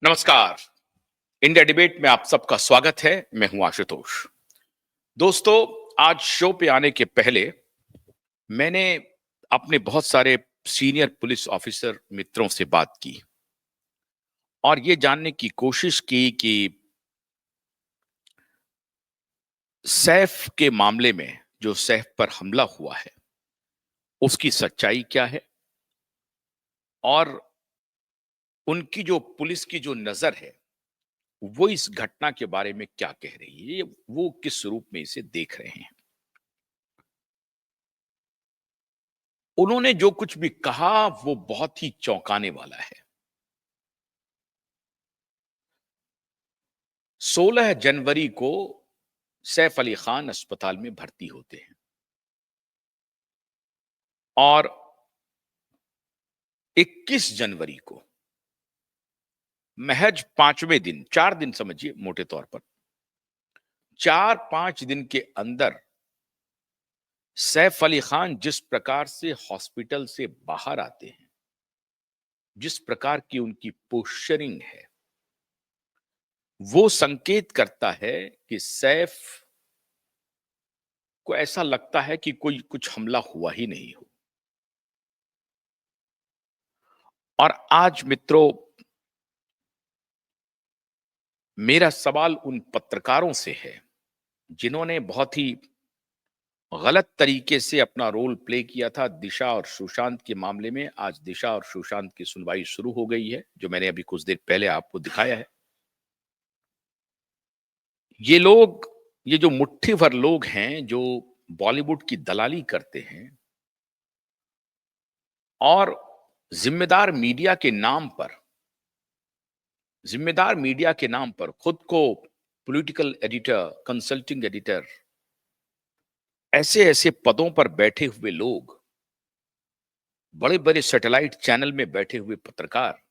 नमस्कार। India debate में आप सबका स्वागत है। मैं हूं आशुतोष। दोस्तों, आज शो पे आने के पहले मैंने अपने बहुत सारे सीनियर पुलिस ऑफिसर मित्रों से बात की और ये जानने की कोशिश की कि सैफ के मामले में जो सैफ पर हमला हुआ है उसकी सच्चाई क्या है और उनकी जो पुलिस की जो नजर है वो इस घटना के बारे में क्या कह रही है, वो किस रूप में इसे देख रहे हैं। उन्होंने जो कुछ भी कहा वो बहुत ही चौंकाने वाला है। 16 जनवरी को सैफ अली खान अस्पताल में भर्ती होते हैं और 21 जनवरी को महज 5वें दिन, 4 दिन समझिए मोटे तौर पर, 4-5 दिन के अंदर सैफ अली खान जिस प्रकार से हॉस्पिटल से बाहर आते हैं, जिस प्रकार की उनकी पोस्चरिंग है, वो संकेत करता है कि सैफ को ऐसा लगता है कि कोई कुछ हमला हुआ ही नहीं हो। और आज मित्रों, मेरा सवाल उन पत्रकारों से है जिन्होंने बहुत ही गलत तरीके से अपना रोल प्ले किया था दिशा और सुशांत के मामले में। आज दिशा और सुशांत की सुनवाई शुरू हो गई है, जो मैंने अभी कुछ देर पहले आपको दिखाया है। ये लोग, ये जो मुट्ठी भर लोग हैं जो बॉलीवुड की दलाली करते हैं और जिम्मेदार मीडिया के नाम पर, जिम्मेदार मीडिया के नाम पर खुद को पॉलिटिकल एडिटर, कंसल्टिंग एडिटर, ऐसे ऐसे पदों पर बैठे हुए लोग, बड़े बड़े सैटेलाइट चैनल में बैठे हुए पत्रकार,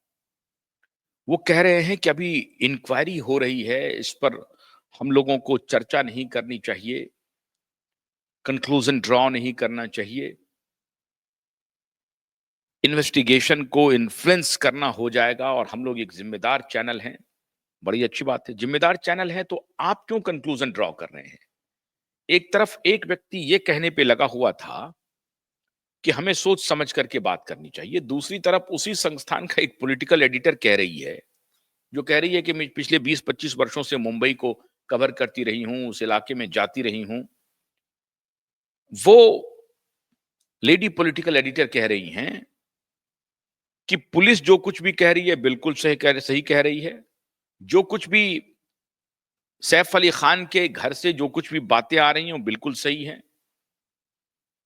वो कह रहे हैं कि अभी इंक्वायरी हो रही है, इस पर हम लोगों को चर्चा नहीं करनी चाहिए, कंक्लूजन ड्रॉ नहीं करना चाहिए, इन्वेस्टिगेशन को इन्फ्लुएंस करना हो जाएगा और हम लोग एक जिम्मेदार चैनल हैं। बड़ी अच्छी बात है, जिम्मेदार चैनल है तो आप क्यों कंक्लूजन ड्रॉ कर रहे हैं? एक तरफ एक व्यक्ति ये कहने पे लगा हुआ था कि हमें सोच समझ करके बात करनी चाहिए, दूसरी तरफ उसी संस्थान का एक पॉलिटिकल एडिटर कह रही है, जो कह रही है कि मैं पिछले 20-25 वर्षों से मुंबई को कवर करती रही हूं, उस इलाके में जाती रही हूं। वो लेडी पॉलिटिकल एडिटर कह रही हैं कि पुलिस जो कुछ भी कह रही है बिल्कुल सही कह रही है। जो कुछ भी सैफ अली खान के घर से जो कुछ भी बातें आ रही हैं वो बिल्कुल सही है।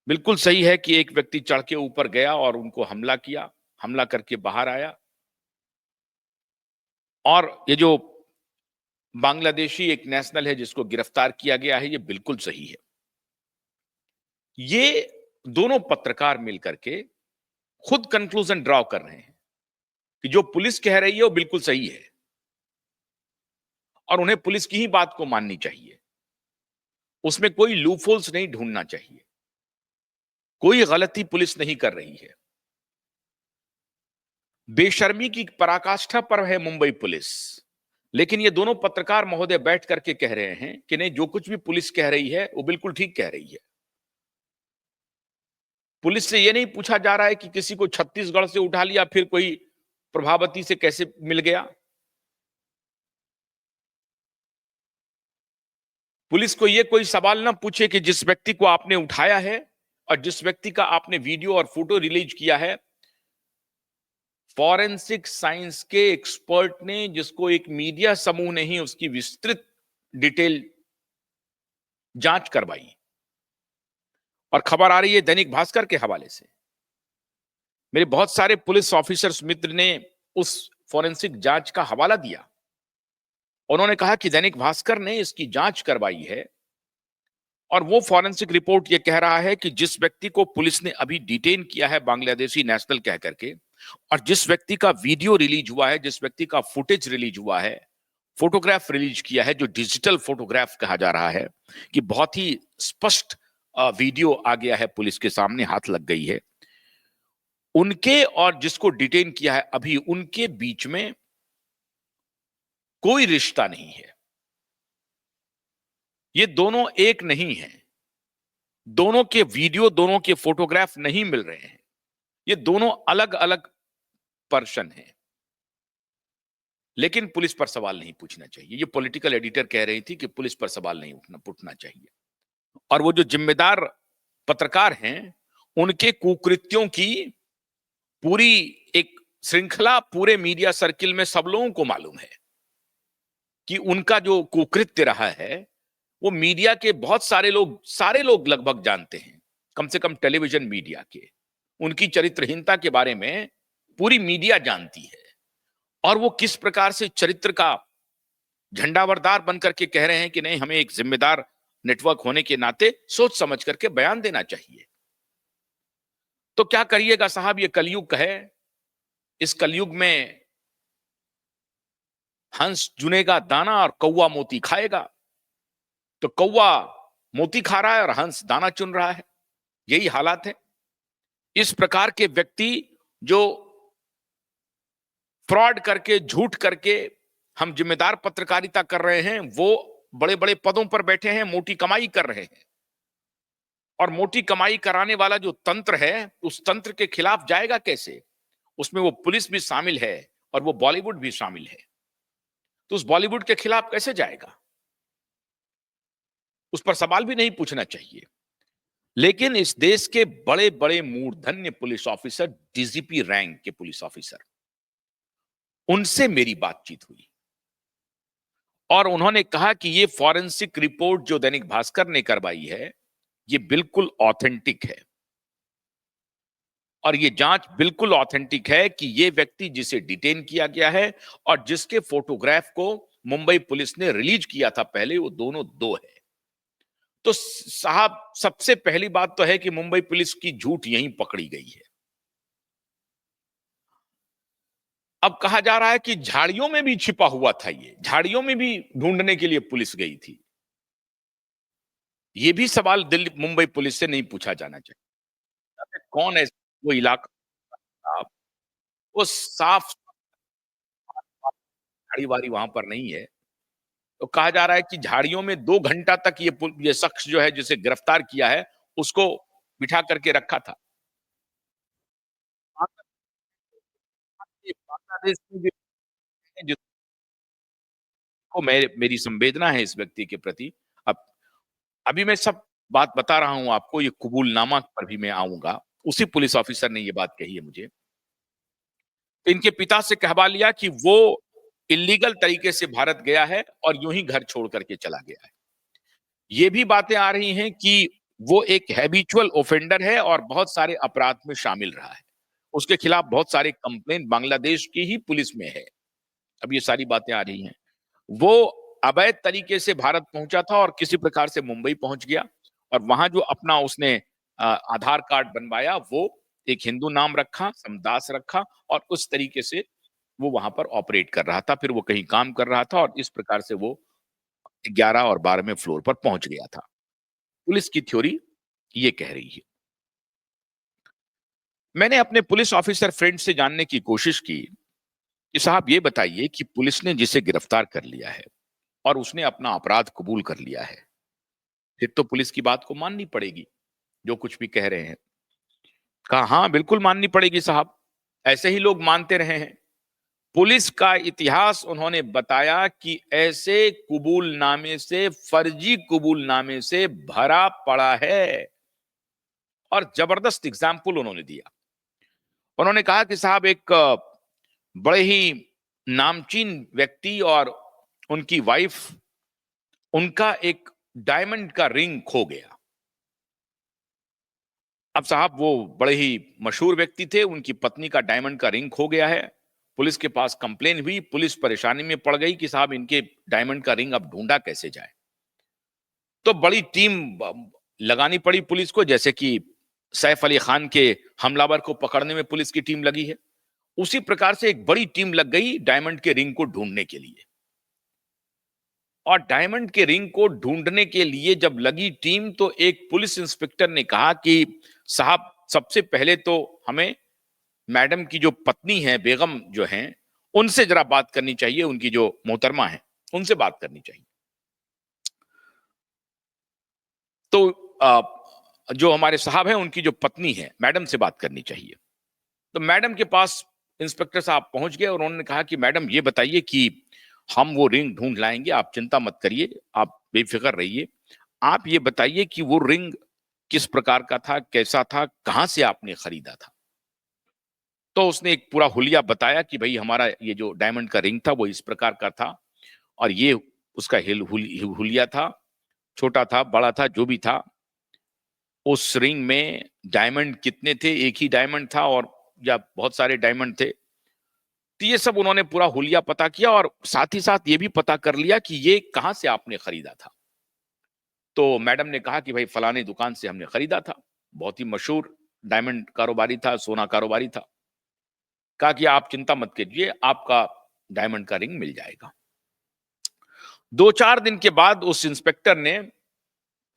बिल्कुल सही है कि एक व्यक्ति चढ़ के ऊपर गया और उनको हमला किया, हमला करके बाहर आया। और ये जो बांग्लादेशी एक नेशनल है जिसको गिरफ्तार किया गया है, ये बिल्कुल सही है। ये दोनों पत्रकार मिलकर के खुद कंक्लूजन ड्रॉ कर रहे हैं कि जो पुलिस कह रही है वो बिल्कुल सही है और उन्हें पुलिस की ही बात को माननी चाहिए, उसमें कोई लूपहोल्स नहीं ढूंढना चाहिए, कोई गलती पुलिस नहीं कर रही है। बेशर्मी की पराकाष्ठा पर है मुंबई पुलिस, लेकिन ये दोनों पत्रकार महोदय बैठ करके कह रहे हैं कि नहीं, जो कुछ भी पुलिस कह रही है वो बिल्कुल ठीक कह रही है। पुलिस से ये नहीं पूछा जा रहा है कि किसी को छत्तीसगढ़ से उठा लिया फिर कोई प्रभावती से कैसे मिल गया। पुलिस को ये कोई सवाल ना पूछे कि जिस व्यक्ति को आपने उठाया है और जिस व्यक्ति का आपने वीडियो और फोटो रिलीज किया है, फॉरेंसिक साइंस के एक्सपर्ट ने, जिसको एक मीडिया समूह ने ही उसकी विस्तृत डिटेल जांच करवाई और खबर आ रही है दैनिक भास्कर के हवाले से। मेरे बहुत सारे पुलिस ऑफिसर्स मित्र ने उस फॉरेंसिक जांच का हवाला दिया। उन्होंने कहा कि दैनिक भास्कर ने इसकी जांच करवाई है और वो फॉरेंसिक रिपोर्ट ये कह रहा है कि जिस व्यक्ति को पुलिस ने अभी डिटेन किया है बांग्लादेशी नेशनल कह करके, और जिस व्यक्ति का वीडियो रिलीज हुआ है, जिस व्यक्ति का फुटेज रिलीज हुआ है, फोटोग्राफ रिलीज किया है, जो डिजिटल फोटोग्राफ कहा जा रहा है, कि बहुत ही स्पष्ट वीडियो आ गया है, पुलिस के सामने हाथ लग गई है, उनके और जिसको डिटेन किया है अभी, उनके बीच में कोई रिश्ता नहीं है। ये दोनों एक नहीं है। दोनों के वीडियो, दोनों के फोटोग्राफ नहीं मिल रहे हैं। ये दोनों अलग-अलग पर्सन हैं। लेकिन पुलिस पर सवाल नहीं पूछना चाहिए। ये पॉलिटिकल एडिटर कह रही थी कि पुलिस पर सवाल नहीं पूछना चाहिए। और वो जो जिम्मेदार पत्रकार हैं, उनके कुकृत्यों की पूरी एक श्रृंखला पूरे मीडिया सर्किल में सब लोगों को मालूम है कि उनका जो कुकृत्य रहा है, वो मीडिया के बहुत सारे लोग लगभग जानते हैं, कम से कम टेलीविजन मीडिया के। उनकी चरित्रहीनता के बारे में पूरी मीडिया जानती है और वो किस प्रकार से चरित्र का झंडावरदार बनकर के कह रहे हैं कि नहीं, हमें एक जिम्मेदार नेटवर्क होने के नाते सोच समझ करके बयान देना चाहिए। तो क्या करिएगा साहब, ये कलयुग है। इस कलयुग में हंस चुनेगा दाना और कौवा मोती खाएगा। तो कौवा मोती खा रहा है और हंस दाना चुन रहा है। यही हालात है। इस प्रकार के व्यक्ति जो फ्रॉड करके, झूठ करके हम जिम्मेदार पत्रकारिता कर रहे हैं, वो बड़े-बड़े पदों पर बैठे हैं, मोटी कमाई कर रहे हैं। और मोटी कमाई कराने वाला जो तंत्र है, उस तंत्र के खिलाफ जाएगा कैसे? उसमें वो पुलिस भी शामिल है और वो बॉलीवुड भी शामिल है। तो उस बॉलीवुड के खिलाफ कैसे जाएगा? उस पर सवाल भी नहीं पूछना चाहिए। लेकिन इस देश के बड़े-बड़े मूर्धन्य पुलिस ऑफिसर, डीजीपी रैंक के पुलिस ऑफिसर, उनसे मेरी बातचीत हुई और उन्होंने कहा कि ये फॉरेंसिक रिपोर्ट जो दैनिक भास्कर ने करवाई है, ये बिल्कुल ऑथेंटिक है और ये जांच बिल्कुल ऑथेंटिक है कि ये व्यक्ति जिसे डिटेन किया गया है और जिसके फोटोग्राफ को मुंबई पुलिस ने रिलीज किया था पहले, वो दोनों दो है। तो साहब, सबसे पहली बात तो है कि मुंबई पुलिस की झूठ यहीं पकड़ी गई है। अब कहा जा रहा है कि झाड़ियों में भी छिपा हुआ था, ये झाड़ियों में भी ढूंढने के लिए पुलिस गई थी। ये भी सवाल दिल्ली मुंबई पुलिस से नहीं पूछा जाना चाहिए। कौन है वो इलाका साहब, वो साफ झाड़ी वाड़ी वहां पर नहीं है। तो कहा जा रहा है कि झाड़ियों में 2 घंटा तक ये शख्स जो है जिसे गिरफ्तार किया है, उसको बिठा करके रखा था। बांग्लादेश में भी है, जिसको मेरी संवेदना है इस व्यक्ति के प्रति। अब अभी मैं सब बात बता रहा हूं आपको, ये कबूलनामा पर भी मैं आऊंगा। उसी पुलिस ऑफिसर ने ये बात कही है मुझे। इनके पिता से कहवा लिया कि वो इल्लीगल तरीके से भारत गया है और यूं ही घर छोड़ करके चला गया है। ये भी बातें आ रही हैं कि वो एक हैबिचुअल ऑफेंडर है और बहुत सारे अपराध में शामिल रहा है। उसके खिलाफ बहुत सारे कंप्लेंट बांग्लादेश की ही पुलिस में है। अब ये सारी बातें आ रही हैं। वो अवैध तरीके से भारत पहुंचा था और किसी प्रकार से मुंबई पहुंच गया और वहां जो अपना उसने आधार कार्ड बनवाया, वो एक हिंदू नाम रखा, समदास रखा और उस तरीके से वो वहां पर ऑपरेट कर रहा था। फिर वो कहीं काम कर रहा था और इस प्रकार से वो 11 और 12वें फ्लोर पर पहुंच गया था। पुलिस की थ्योरी ये कह रही है। मैंने अपने पुलिस ऑफिसर फ्रेंड से जानने की कोशिश की कि साहब ये बताइए कि पुलिस ने जिसे गिरफ्तार कर लिया है और उसने अपना अपराध कबूल कर लिया है, फिर तो पुलिस की बात को माननी पड़ेगी, जो कुछ भी कह रहे हैं। कहा हाँ, बिल्कुल माननी पड़ेगी साहब, ऐसे ही लोग मानते रहे हैं। पुलिस का इतिहास उन्होंने बताया कि ऐसे कबूलनामे से, फर्जी कबूलनामे से भरा पड़ा है और जबरदस्त एग्जाम्पल उन्होंने दिया। उन्होंने कहा कि साहब एक बड़े ही नामचीन व्यक्ति और उनकी वाइफ, उनका एक डायमंड का रिंग खो गया। अब साहब वो बड़े ही मशहूर व्यक्ति थे, उनकी पत्नी का डायमंड का रिंग खो गया है। पुलिस के पास कंप्लेन हुई, पुलिस परेशानी में पड़ गई कि साहब इनके डायमंड का रिंग अब ढूंढा कैसे जाए। तो बड़ी टीम लगानी पड़ी पुलिस को, जैसे कि सैफ अली खान के हमलावर को पकड़ने में पुलिस की टीम लगी है, उसी प्रकार से एक बड़ी टीम लग गई डायमंड के रिंग को ढूंढने के लिए। और डायमंड के रिंग को ढूंढने के लिए जब लगी टीम, तो एक पुलिस इंस्पेक्टर ने कहा कि साहब सबसे पहले तो हमें मैडम की जो पत्नी है, बेगम जो हैं, उनसे जरा बात करनी चाहिए, उनकी जो मोहतरमा है उनसे बात करनी चाहिए। तो जो हमारे साहब हैं उनकी जो पत्नी है, मैडम से बात करनी चाहिए। तो मैडम के पास इंस्पेक्टर साहब पहुंच गए और उन्होंने कहा कि मैडम ये बताइए कि हम वो रिंग ढूंढ लाएंगे, आप चिंता मत करिए, आप बेफिक्र रहिए। आप ये बताइए कि वो रिंग किस प्रकार का था, कैसा था, कहां से आपने खरीदा था? तो उसने एक पूरा हुलिया बताया कि भाई हमारा ये जो डायमंड का रिंग था वो इस प्रकार का था और ये उसका हुलिया था, छोटा था, बड़ा था, जो भी था। उस रिंग में डायमंड कितने थे, एक ही डायमंड था और या बहुत सारे डायमंड थे? तो ये सब उन्होंने पूरा हुलिया पता किया और साथ ही साथ ये भी पता कर लिया कि ये कहां से आपने खरीदा था। तो मैडम ने कहा कि भाई फलाने दुकान से हमने खरीदा था, बहुत ही मशहूर डायमंड कारोबारी था, सोना कारोबारी था। कहा कि आप चिंता मत कीजिए, आपका डायमंड का रिंग मिल जाएगा। 2-4 दिन के बाद उस इंस्पेक्टर ने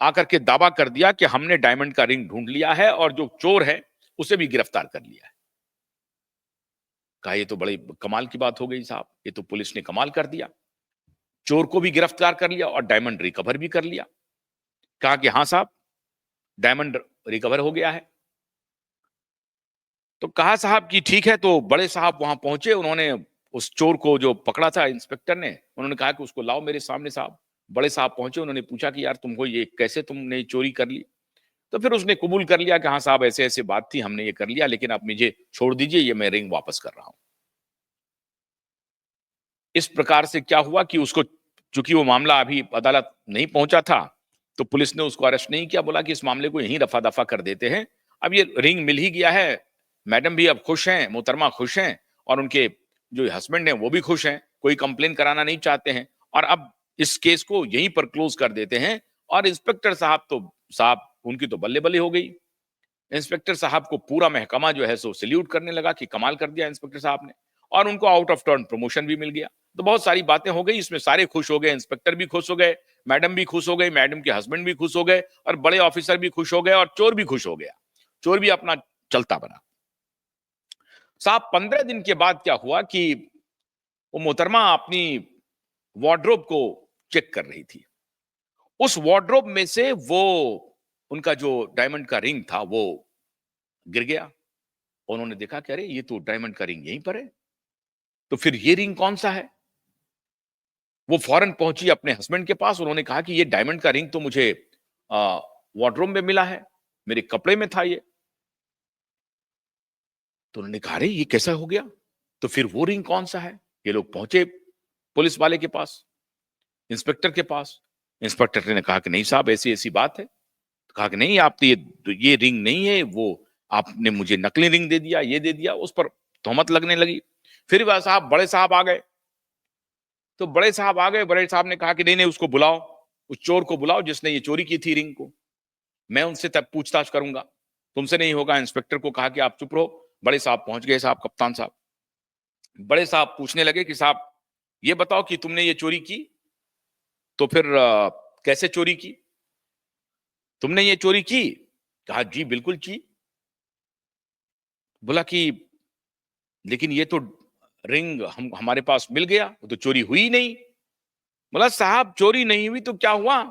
आकर के दावा कर दिया कि हमने डायमंड का रिंग ढूंढ लिया है और जो चोर है उसे भी गिरफ्तार कर लिया है। कहा ये तो बड़ी कमाल की बात हो गई साहब, ये तो पुलिस ने कमाल कर दिया। चोर को भी गिरफ्तार कर लिया और डायमंड रिकवर भी कर लिया। कहा कि हाँ साहब, डायमंड रिकवर हो गया है। तो कहा साहब कि ठीक है। तो बड़े साहब वहां पहुंचे, उन्होंने उस चोर को जो पकड़ा था इंस्पेक्टर ने, उन्होंने कहा कि उसको लाओ मेरे सामने साहब। बड़े साहब पहुंचे, उन्होंने पूछा कि यार तुमको ये कैसे तुमने चोरी कर ली? तो फिर उसने कबूल कर लिया कि हाँ साहब ऐसे ऐसे बात थी, हमने ये कर लिया, लेकिन आप मुझे छोड़ दीजिए, ये मैं रिंग वापस कर रहा हूं। इस प्रकार से क्या हुआ कि उसको, चूंकि वो मामला अभी अदालत नहीं पहुंचा था, तो पुलिस ने उसको अरेस्ट नहीं किया, बोला कि इस मामले को यहीं रफा दफा कर देते हैं। अब ये रिंग मिल ही गया है, मैडम भी अब खुश हैं, मोहतरमा खुश हैं और उनके जो हस्बैंड हैं वो भी खुश हैं, कोई कंप्लेन कराना नहीं चाहते हैं और अब इस केस को यहीं पर क्लोज कर देते हैं। और इंस्पेक्टर साहब तो, साहब उनकी तो बल्ले बल्ले हो गई। इंस्पेक्टर साहब को पूरा महकमा जो है सो सैल्यूट करने लगा कि कमाल कर दिया इंस्पेक्टर साहब ने, और उनको आउट ऑफ टर्न प्रमोशन भी मिल गया। तो बहुत सारी बातें हो गई, इसमें सारे खुश हो गए, इंस्पेक्टर भी खुश हो गए, मैडम भी खुश हो गई, मैडम के हस्बैंड भी खुश हो गए और बड़े ऑफिसर भी खुश हो गए और चोर भी खुश हो गया। चोर भी अपना चलता बना। साहब 15 दिन के बाद क्या हुआ कि वो मोहतरमा अपनी वार्डरोब को चेक कर रही थी। उस वार्डरोब में से वो उनका जो डायमंड का रिंग था वो गिर गया। उन्होंने देखा कि अरे ये तो डायमंड का रिंग यहीं पर है, तो फिर ये रिंग कौन सा है? वो फौरन पहुंची अपने हस्बैंड के पास, उन्होंने कहा कि ये डायमंड का रिंग तो मुझे वार्डरोब में मिला है, मेरे कपड़े में था ये। तो उन्होंने कहा अरे ये कैसा हो गया? तो फिर वो रिंग कौन सा है? ये लोग पहुंचे पुलिस वाले के पास, इंस्पेक्टर के पास। इंस्पेक्टर ने कहा कि नहीं साहब ऐसी ऐसी बात है। तो कहा कि नहीं, आप तो ये रिंग नहीं है, वो आपने मुझे नकली रिंग दे दिया, ये दे दिया। उस पर तोहमत लगने लगी। फिर वह साहब, बड़े साहब आ गए। तो बड़े साहब आ गए, बड़े साहब ने कहा कि नहीं नहीं, उसको बुलाओ, उस चोर को बुलाओ जिसने ये चोरी की थी रिंग को, मैं उनसे तब पूछताछ करूंगा, तुमसे नहीं होगा। इंस्पेक्टर को कहा कि आप चुप रहो। बड़े साहब पहुंच गए, साहब कप्तान साहब। बड़े साहब पूछने लगे कि साहब ये बताओ कि तुमने ये चोरी की, तो फिर कैसे चोरी की, तुमने ये चोरी की? कहा जी बिल्कुल की। बोला कि लेकिन ये तो रिंग हम हमारे पास मिल गया, वो तो चोरी हुई नहीं। बोला साहब चोरी नहीं हुई तो क्या हुआ,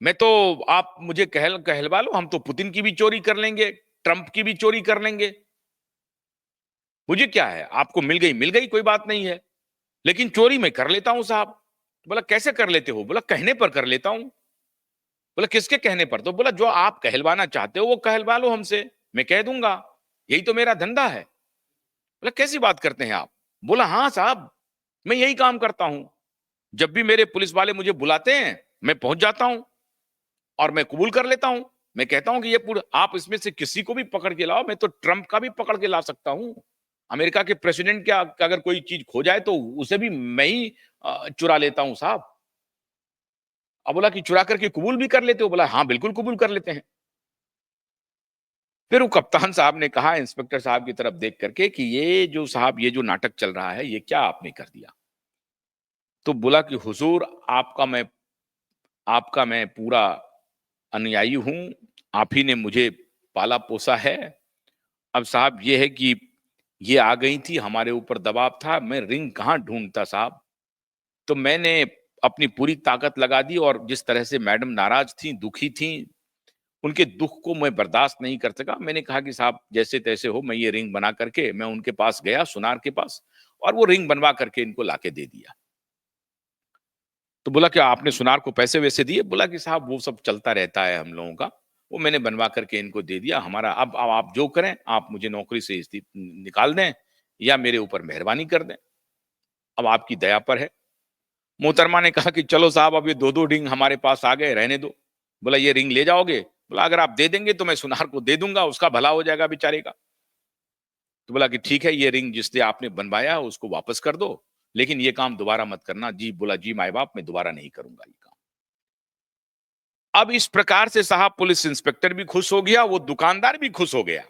मैं तो, आप मुझे कहलवा लो, हम तो पुतिन की भी चोरी कर लेंगे, ट्रंप की भी चोरी कर लेंगे, मुझे क्या है, आपको मिल गई कोई बात नहीं है, लेकिन चोरी मैं कर लेता हूं साहब। बोला कैसे कर लेते हो? बोला कहने पर कर लेता हूं। बोला किसके कहने पर? तो बोला जो आप कहलवाना चाहते हो वो कहलवा लो हमसे, मैं कह दूंगा, यही तो मेरा धंधा है। बोला कैसी बात करते हैं आप? बोला हाँ साहब, मैं यही काम करता हूं, जब भी मेरे पुलिस वाले मुझे बुलाते हैं मैं पहुंच जाता हूं और मैं कबूल कर लेता हूं। मैं कहता हूं कि ये पूरा, आप इसमें से किसी को भी पकड़ के लाओ, मैं तो ट्रंप का भी पकड़ के ला सकता हूं, अमेरिका के प्रेसिडेंट का अगर कोई चीज खो जाए तो उसे भी मैं ही चुरा लेता हूं साहब। अब बोला कि चुरा करके कबूल भी कर लेते हो? बोला हाँ बिल्कुल कबूल कर लेते हैं। फिर वो कप्तान साहब ने कहा इंस्पेक्टर साहब की तरफ देख करके कि ये जो साहब, ये जो नाटक चल रहा है ये क्या आपने कर दिया? तो बोला कि हुजूर आपका मैं पूरा अनुयायी हूं, आप ही ने मुझे पाला पोसा है। अब साहब ये है कि ये आ गई थी, हमारे ऊपर दबाव था, मैं रिंग कहाँ ढूँढता साहब। तो मैंने अपनी पूरी ताकत लगा दी और जिस तरह से मैडम नाराज़ थीं, दुखी थीं, उनके दुःख को मैं बर्दाश्त नहीं कर सका। मैंने कहा कि साहब जैसे-तैसे हो मैं ये रिंग बना करके मैं उनके पास गया सुनार के पास और वो रिंग बनवा करके इनको लाके दे दिया। तो बोला क्या आपने सुनार को पैसे-वैसे दिए? बोला कि साहब वो सब चलता रहता है हम लोगों का। वो मैंने बनवा करके इनको दे दिया। हमारा अब आप जो करें, आप मुझे नौकरी से निकाल दें या मेरे ऊपर मेहरबानी कर दें। अब आपकी दया पर है। मोहतरमा ने कहा कि चलो साहब अब ये 2-2 रिंग हमारे पास आ गए, रहने दो। बोला ये रिंग ले जाओगे? बोला अगर आप दे देंगे तो मैं सुनार को दे दूँगा, उसका भला हो जाएगा बेचारे का। तो बोला कि ठीक है ये रिंग जिससे आपने बनवाया उसको वापस कर दो, लेकिन ये काम दोबारा मत करना। जी बोला जी माए बाप मैं दोबारा नहीं करूँगा ये काम। अब इस प्रकार से साहब पुलिस इंस्पेक्टर भी खुश हो गया, वो दुकानदार भी खुश हो गया,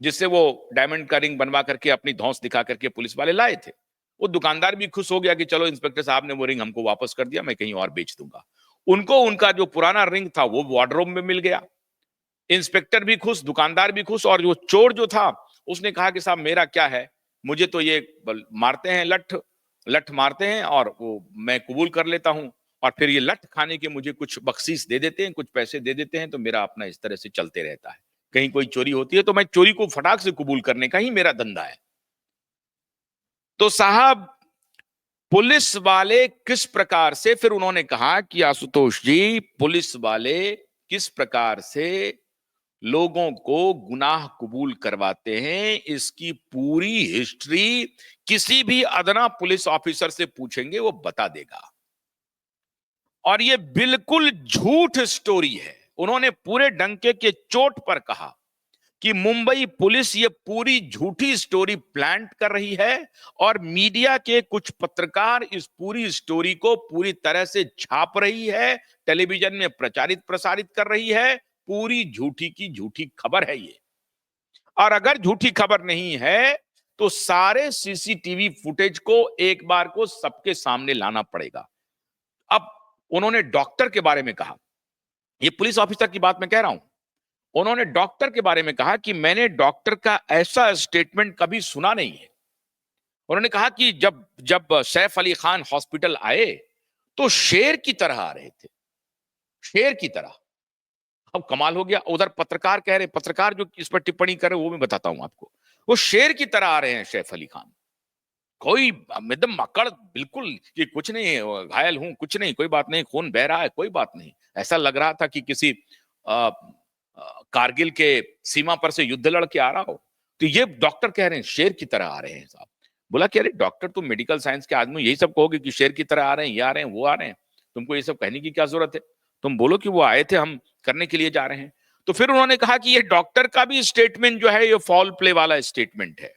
जिससे वो डायमंड का रिंग बनवा करके अपनी धौंस दिखा करके पुलिस वाले लाए थे। वो दुकानदार भी खुश हो गया कि चलो इंस्पेक्टर साहब ने वो रिंग हमको वापस कर दिया, मैं कहीं और बेच दूँगा। उनको उनका जो पुराना रिंग था वो वार्डरोब में मिल गया। इंस्पेक्टर भी खुश, दुकानदार भी खुश और वो चोर जो था, उसने कहा कि साहब मेरा क्या है, मुझे तो ये बल मारते हैं लठ, लठ मारते हैं और वो मैं कबूल कर लेता हूँ और फिर ये लठ खाने के मुझे कुछ बख्शीश दे देते हैं, कुछ पैसे दे देते हैं, तो मेरा अपना इस तरह से चलते रहता है। कहीं कोई चोरी होती है तो मैं चोरी को फटाक से कबूल करने का ही मेरा धंधा है। तो साहब पुलिस वाले किस प्रकार से फिर उन्होंने कहा कि आशुतोष जी, पुलिस वाले किस प्रकार से लोगों को गुनाह कबूल करवाते हैं, इसकी पूरी हिस्ट्री किसी भी अदना पुलिस ऑफिसर से पूछेंगे वो बता देगा। और ये बिल्कुल झूठ स्टोरी है। उन्होंने पूरे डंके के चोट पर कहा कि मुंबई पुलिस ये पूरी झूठी स्टोरी प्लांट कर रही है और मीडिया के कुछ पत्रकार इस पूरी स्टोरी को पूरी तरह से छाप रही है, टेलीविजन में प्रचारित प्रसारित कर रही है। पूरी झूठी की झूठी खबर है ये। और अगर झूठी खबर नहीं है तो सारे सीसीटीवी फुटेज को एक बार को सबके सामने लाना पड़ेगा। अब उन्होंने डॉक्टर के बारे में कहा, ये पुलिस ऑफिसर की बात मैं कह रहा हूं। उन्होंने डॉक्टर के बारे में कहा कि मैंने डॉक्टर का ऐसा स्टेटमेंट कभी सुना नहीं है। उन्होंने कहा कि जब जब सैफ अली खान हॉस्पिटल आए तो शेर की तरह आ रहे थे, शेर की तरह। अब कमाल हो गया। उधर पत्रकार कह रहे, पत्रकार जो इस पर टिप्पणी कर रहे वो मैं बताता हूं आपको। वो शेर की तरह आ रहे हैं सैफ अली खान, कोई एकदम अकड़, बिल्कुल कि कुछ नहीं घायल हूं, कुछ नहीं, कोई बात नहीं, खून बह रहा है, कोई बात नहीं। ऐसा लग रहा था कि किसी कारगिल के सीमा पर से युद्ध लड़ के आ रहा हो। तो ये डॉक्टर कह रहे हैं शेर की तरह आ रहे हैं साहब। बोला कि अरे डॉक्टर तुम मेडिकल साइंस के आदमी यही सब कहोगे कि शेर की तरह आ रहे हैं, ये आ रहे हैं, वो आ रहे हैं, तुमको ये सब कहने की क्या जरूरत है? तुम बोलो कि वो आए थे, हम करने के लिए जा रहे हैं। तो फिर उन्होंने कहा कि ये डॉक्टर का भी स्टेटमेंट जो है ये फॉल प्ले वाला स्टेटमेंट है।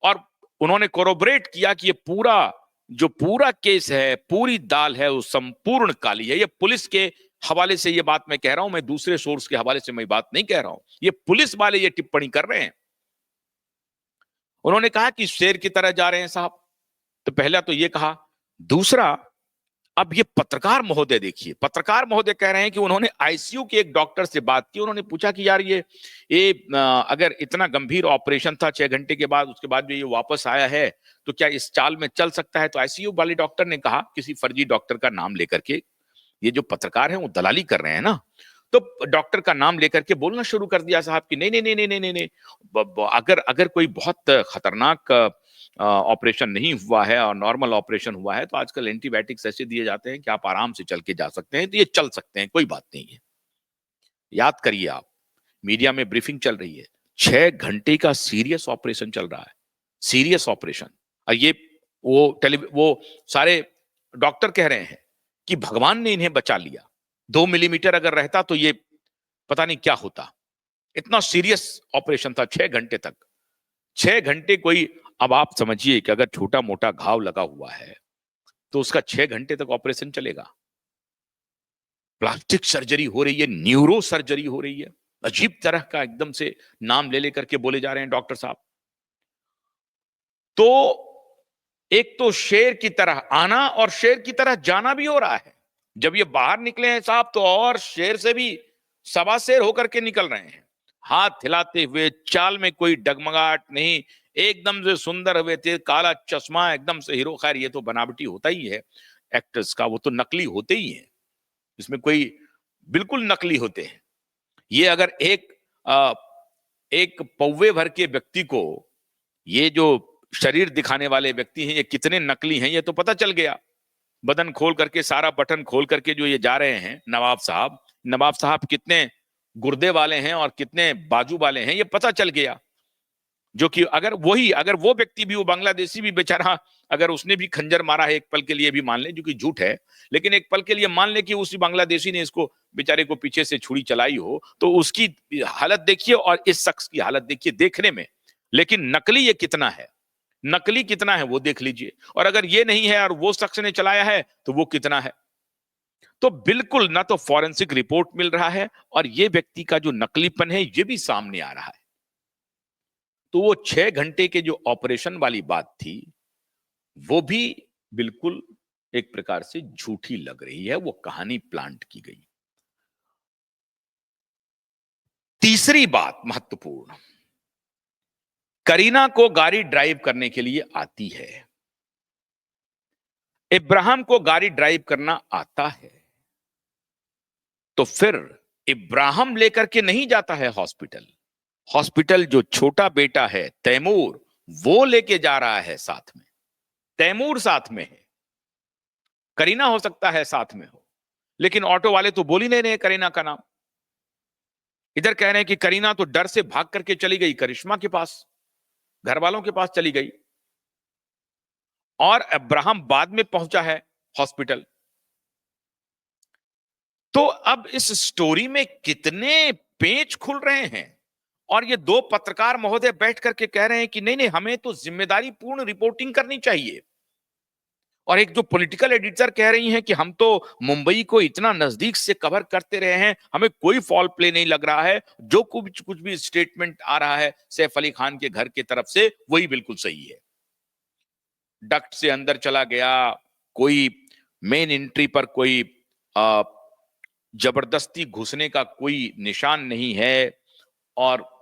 और उन्होंने कोरोबरेट किया कि ये पूरा जो पूरा केस है, पूरी दाल है, वो संपूर्ण काली है। ये पुलिस के हवाले से ये बात मैं कह रहा हूं, मैं दूसरे सोर्स के हवाले से मैं बात नहीं कह रहा हूं। ये पुलिस वाले ये टिप्पणी कर रहे हैं। उन्होंने कहा कि शेर की तरह जा रहे हैं साहब। तो पहला तो ये कहा। दूसरा, अब ये पत्रकार महोदय देखिए, पत्रकार महोदय कह रहे हैं कि उन्होंने आईसीयू के एक डॉक्टर से बात की। उन्होंने पूछा कि यार ये अगर इतना गंभीर ऑपरेशन था 6 घंटे के बाद, उसके बाद जो ये वापस आया है तो क्या इस चाल में चल सकता है? तो आईसीयू वाले डॉक्टर ने कहा, किसी फर्जी डॉक्टर का नाम लेकर के, ये जो पत्रकार हैं वो दलाली कर रहे हैं ना, तो डॉक्टर का नाम लेकर के बोलना शुरू कर दिया साहब कि नहीं नहीं नहीं नहीं नहीं नहीं नहीं, अगर अगर कोई बहुत खतरनाक ऑपरेशन नहीं हुआ है और नॉर्मल ऑपरेशन हुआ है तो आजकल एंटीबायोटिक्स ऐसे दिए जाते हैं कि आप आराम से चल के जा सकते हैं, तो ये चल सकते हैं, कोई बात नहीं है। याद करिए आप, मीडिया में ब्रीफिंग चल रही है, 6 घंटे का सीरियस ऑपरेशन चल रहा है, सीरियस ऑपरेशन। और ये वो सारे डॉक्टर कह रहे हैं कि भगवान ने इन्हें बचा लिया, 2 मिलीमीटर अगर रहता तो ये पता नहीं क्या होता। इतना सीरियस ऑपरेशन था 6 घंटे तक। 6 घंटे कोई, अब आप समझिए कि अगर छोटा मोटा घाव लगा हुआ है तो उसका 6 घंटे तक ऑपरेशन चलेगा। प्लास्टिक सर्जरी हो रही है, न्यूरो सर्जरी हो रही है, अजीब तरह का एकदम से नाम ले लेकर के बोले जा रहे हैं डॉक्टर साहब। तो एक तो शेर की तरह आना और शेर की तरह जाना भी हो रहा है। जब ये बाहर निकले हैं साहब तो और शेर से भी सवा शेर होकर के निकल रहे हैं। हाथ हिलाते हुए, चाल में कोई डगमगाहट नहीं, एकदम से सुंदर हुए थे, काला चश्मा, एकदम से हीरो। खैर ये तो बनावटी होता ही है एक्टर्स का, वो तो नकली होते ही है, इसमें कोई, बिल्कुल नकली होते हैं। ये अगर एक पौवे भर के व्यक्ति को, ये जो शरीर दिखाने वाले व्यक्ति हैं, ये कितने नकली हैं ये तो पता चल गया। बदन खोल करके, सारा बटन खोल करके जो ये जा रहे हैं नवाब साहब कितने गुर्दे वाले हैं और कितने बाजू वाले हैं ये पता चल गया। जो कि अगर वो व्यक्ति भी, वो बांग्लादेशी भी बेचारा, अगर उसने भी खंजर मारा है एक पल के लिए भी मान ले, जो कि झूठ है, लेकिन एक पल के लिए मान ले कि उसी बांग्लादेशी ने इसको बेचारे को पीछे से छुरी चलाई हो, तो उसकी हालत देखिए और इस शख्स की हालत देखिए देखने में। लेकिन नकली ये कितना है, नकली कितना है वो देख लीजिए। और अगर ये नहीं है और वो शख्स ने चलाया है तो वो कितना है। तो बिल्कुल ना तो फॉरेंसिक रिपोर्ट मिल रहा है और ये व्यक्ति का जो नकलीपन है ये भी सामने आ रहा है। तो वो 6 घंटे के जो ऑपरेशन वाली बात थी वो भी बिल्कुल एक प्रकार से झूठी लग रही है, वो कहानी प्लांट की गई। तीसरी बात महत्वपूर्ण, करीना को गाड़ी ड्राइव करने के लिए आती है, इब्राहिम को गाड़ी ड्राइव करना आता है, तो फिर इब्राहिम लेकर के नहीं जाता है हॉस्पिटल। हॉस्पिटल जो छोटा बेटा है तैमूर, वो लेके जा रहा है साथ में। तैमूर साथ में है, करीना हो सकता है साथ में हो, लेकिन ऑटो वाले तो बोल ही नहीं रहे करीना का नाम। इधर कह रहे हैं कि करीना तो डर से भाग करके चली गई करिश्मा के पास, घर वालों के पास चली गई, और अब्राहम बाद में पहुंचा है हॉस्पिटल। तो अब इस स्टोरी में कितने पेच खुल रहे हैं। और ये दो पत्रकार महोदय बैठ करके कह रहे हैं कि नहीं नहीं, हमें तो जिम्मेदारी पूर्ण रिपोर्टिंग करनी चाहिए। और एक जो पॉलिटिकल एडिटर कह रही हैं कि हम तो मुंबई को इतना नजदीक से कवर करते रहे हैं, हमें कोई फॉल प्ले नहीं लग रहा है, जो कुछ भी स्टेटमेंट आ रहा है सैफ अली खान के घर की तरफ से वही बिल्कुल सही है। डक्ट से अंदर चला गया, कोई मेन एंट्री पर कोई जबरदस्ती घुसने का कोई निशान नहीं है, और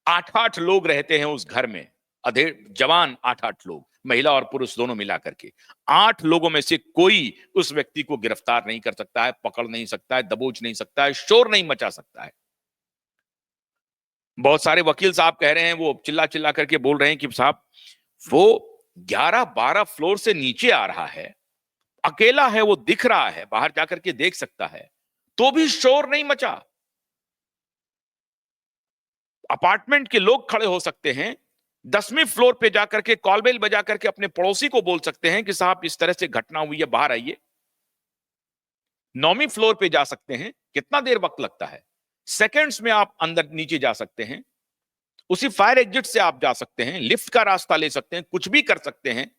8-8 लोग रहते हैं उस घर में, अधेड़ जवान 8-8 लोग, महिला और पुरुष दोनों मिला करके। 8 लोगों में से कोई उस व्यक्ति को गिरफ्तार नहीं कर सकता है, पकड़ नहीं सकता है, दबोच नहीं सकता है, शोर नहीं मचा सकता है। बहुत सारे वकील साहब कह रहे हैं, वो चिल्ला चिल्ला करके बोल रहे हैं कि साहब वो 11-12 फ्लोर से नीचे आ रहा है, अकेला है, वो दिख रहा है, बाहर जाकर के देख सकता है, तो भी शोर नहीं मचा। अपार्टमेंट के लोग खड़े हो सकते हैं, 10वीं फ्लोर पे जाकर के कॉल बेल बजा करके अपने पड़ोसी को बोल सकते हैं कि साहब इस तरह से घटना हुई है, बाहर आइए। 9वीं फ्लोर पे जा सकते हैं, कितना देर वक्त लगता है, सेकंड्स में आप अंदर नीचे जा सकते हैं। उसी फायर एग्जिट से आप जा सकते हैं, लिफ्ट का रास्ता ले सकते हैं, कुछ भी कर सकते हैं,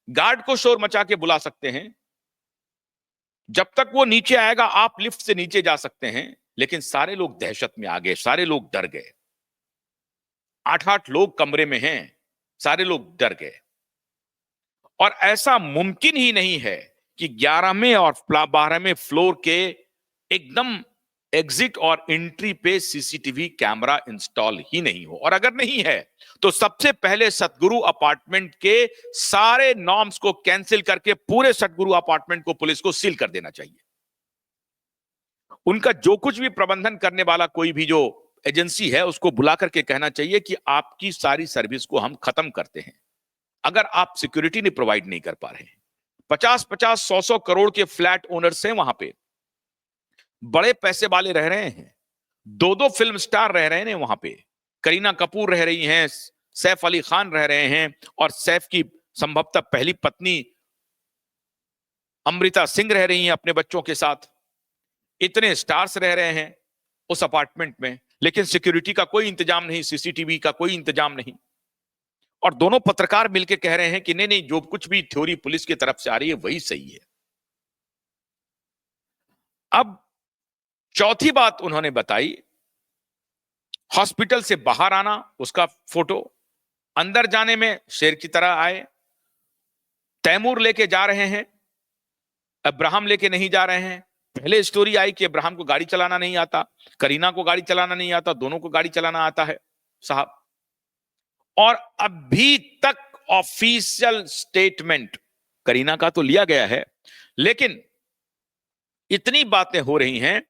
गार्ड को शोर मचा के बुला सकते हैं। जब तक वो नीचे आएगा आप लिफ्ट से नीचे जा सकते हैं। लेकिन सारे लोग दहशत में आ गए, सारे लोग डर गए। 8-8 लोग कमरे में हैं, सारे लोग डर गए। और ऐसा मुमकिन ही नहीं है कि 11वें और 12वें फ्लोर के एकदम एग्जिट और एंट्री पे सीसीटीवी कैमरा इंस्टॉल ही नहीं हो। और अगर नहीं है तो सबसे पहले सतगुरु अपार्टमेंट के सारे नॉर्म्स को कैंसिल करके पूरे सतगुरु अपार्टमेंट को पुलिस को सील कर देना चाहिए। उनका जो कुछ भी प्रबंधन करने वाला कोई भी जो एजेंसी है उसको बुला करके कहना चाहिए कि आपकी सारी सर्विस को हम खत्म करते हैं अगर आप सिक्योरिटी नहीं प्रोवाइड नहीं कर पा रहे हैं। 50-50, 100-100 करोड़ के फ्लैट ओनर्स हैं वहां पे, बड़े पैसे वाले रह रहे हैं, 2-2 फिल्म स्टार रह रहे हैं वहां पे, करीना कपूर रह रही हैं, सैफ अली खान रह रहे हैं, और सैफ की संभवतः पहली पत्नी अमृता सिंह रह रही हैं अपने बच्चों के साथ। इतने स्टार्स रह रहे हैं उस अपार्टमेंट में, लेकिन सिक्योरिटी का कोई इंतजाम नहीं, सीसीटीवी का कोई इंतजाम नहीं। और दोनों पत्रकार मिलकर कह रहे हैं कि नहीं नहीं, जो कुछ भी थ्योरी पुलिस की तरफ से आ रही है वही सही है। अब चौथी बात उन्होंने बताई, हॉस्पिटल से बाहर आना, उसका फोटो, अंदर जाने में शेर की तरह आए, तैमूर लेके जा रहे हैं, अब्राहम लेके नहीं जा रहे हैं, पहले स्टोरी आई कि अब्राहम को गाड़ी चलाना नहीं आता, करीना को गाड़ी चलाना नहीं आता, दोनों को गाड़ी चलाना आता है साहब। और अभी तक ऑफिशियल स्टेटमेंट करीना का तो लिया गया है, लेकिन इतनी बातें हो रही हैं,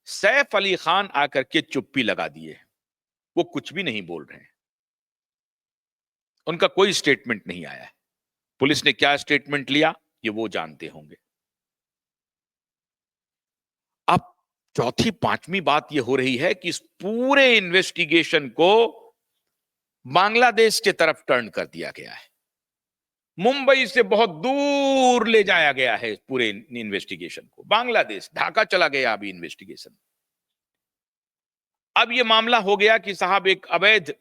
सैफ अली खान आकर के चुप्पी लगा दिए, वो कुछ भी नहीं बोल रहे हैं, उनका कोई स्टेटमेंट नहीं आया है। पुलिस ने क्या स्टेटमेंट लिया ये वो जानते होंगे। अब चौथी पांचवी बात ये हो रही है कि इस पूरे इन्वेस्टिगेशन को बांग्लादेश के तरफ टर्न कर दिया गया है, मुंबई से बहुत दूर ले जाया गया है पूरे इन्वेस्टिगेशन को, बांग्लादेश, ढाका चला गया अभी इन्वेस्टिगेशन। अब यह मामला हो गया कि साहब एक अवैध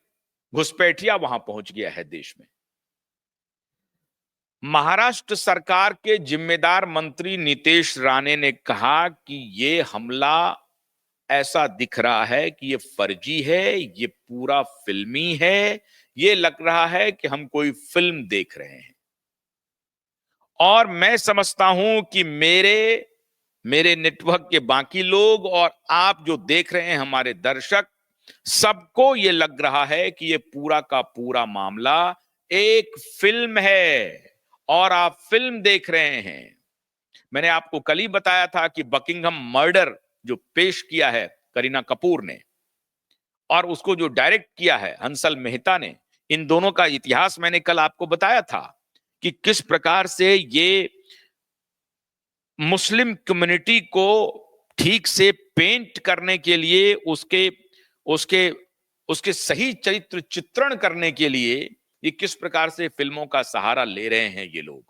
घुसपैठिया वहां पहुंच गया है देश में। महाराष्ट्र सरकार के जिम्मेदार मंत्री नीतीश राणे ने कहा कि ये हमला ऐसा दिख रहा है कि ये फर्जी है, ये पूरा फिल्मी है, ये लग रहा है कि हम कोई फिल्म देख रहे हैं। और मैं समझता हूं कि मेरे नेटवर्क के बाकी लोग और आप जो देख रहे हैं हमारे दर्शक, सबको ये लग रहा है कि ये पूरा का पूरा मामला एक फिल्म है और आप फिल्म देख रहे हैं। मैंने आपको कल ही बताया था कि बकिंघम मर्डर जो पेश किया है करीना कपूर ने और उसको जो डायरेक्ट किया है हंसल मेहता ने, इन दोनों का इतिहास मैंने कल आपको बताया था कि किस प्रकार से ये मुस्लिम कम्युनिटी को ठीक से पेंट करने के लिए, उसके उसके उसके सही चरित्र चित्रण करने के लिए ये किस प्रकार से फिल्मों का सहारा ले रहे हैं ये लोग।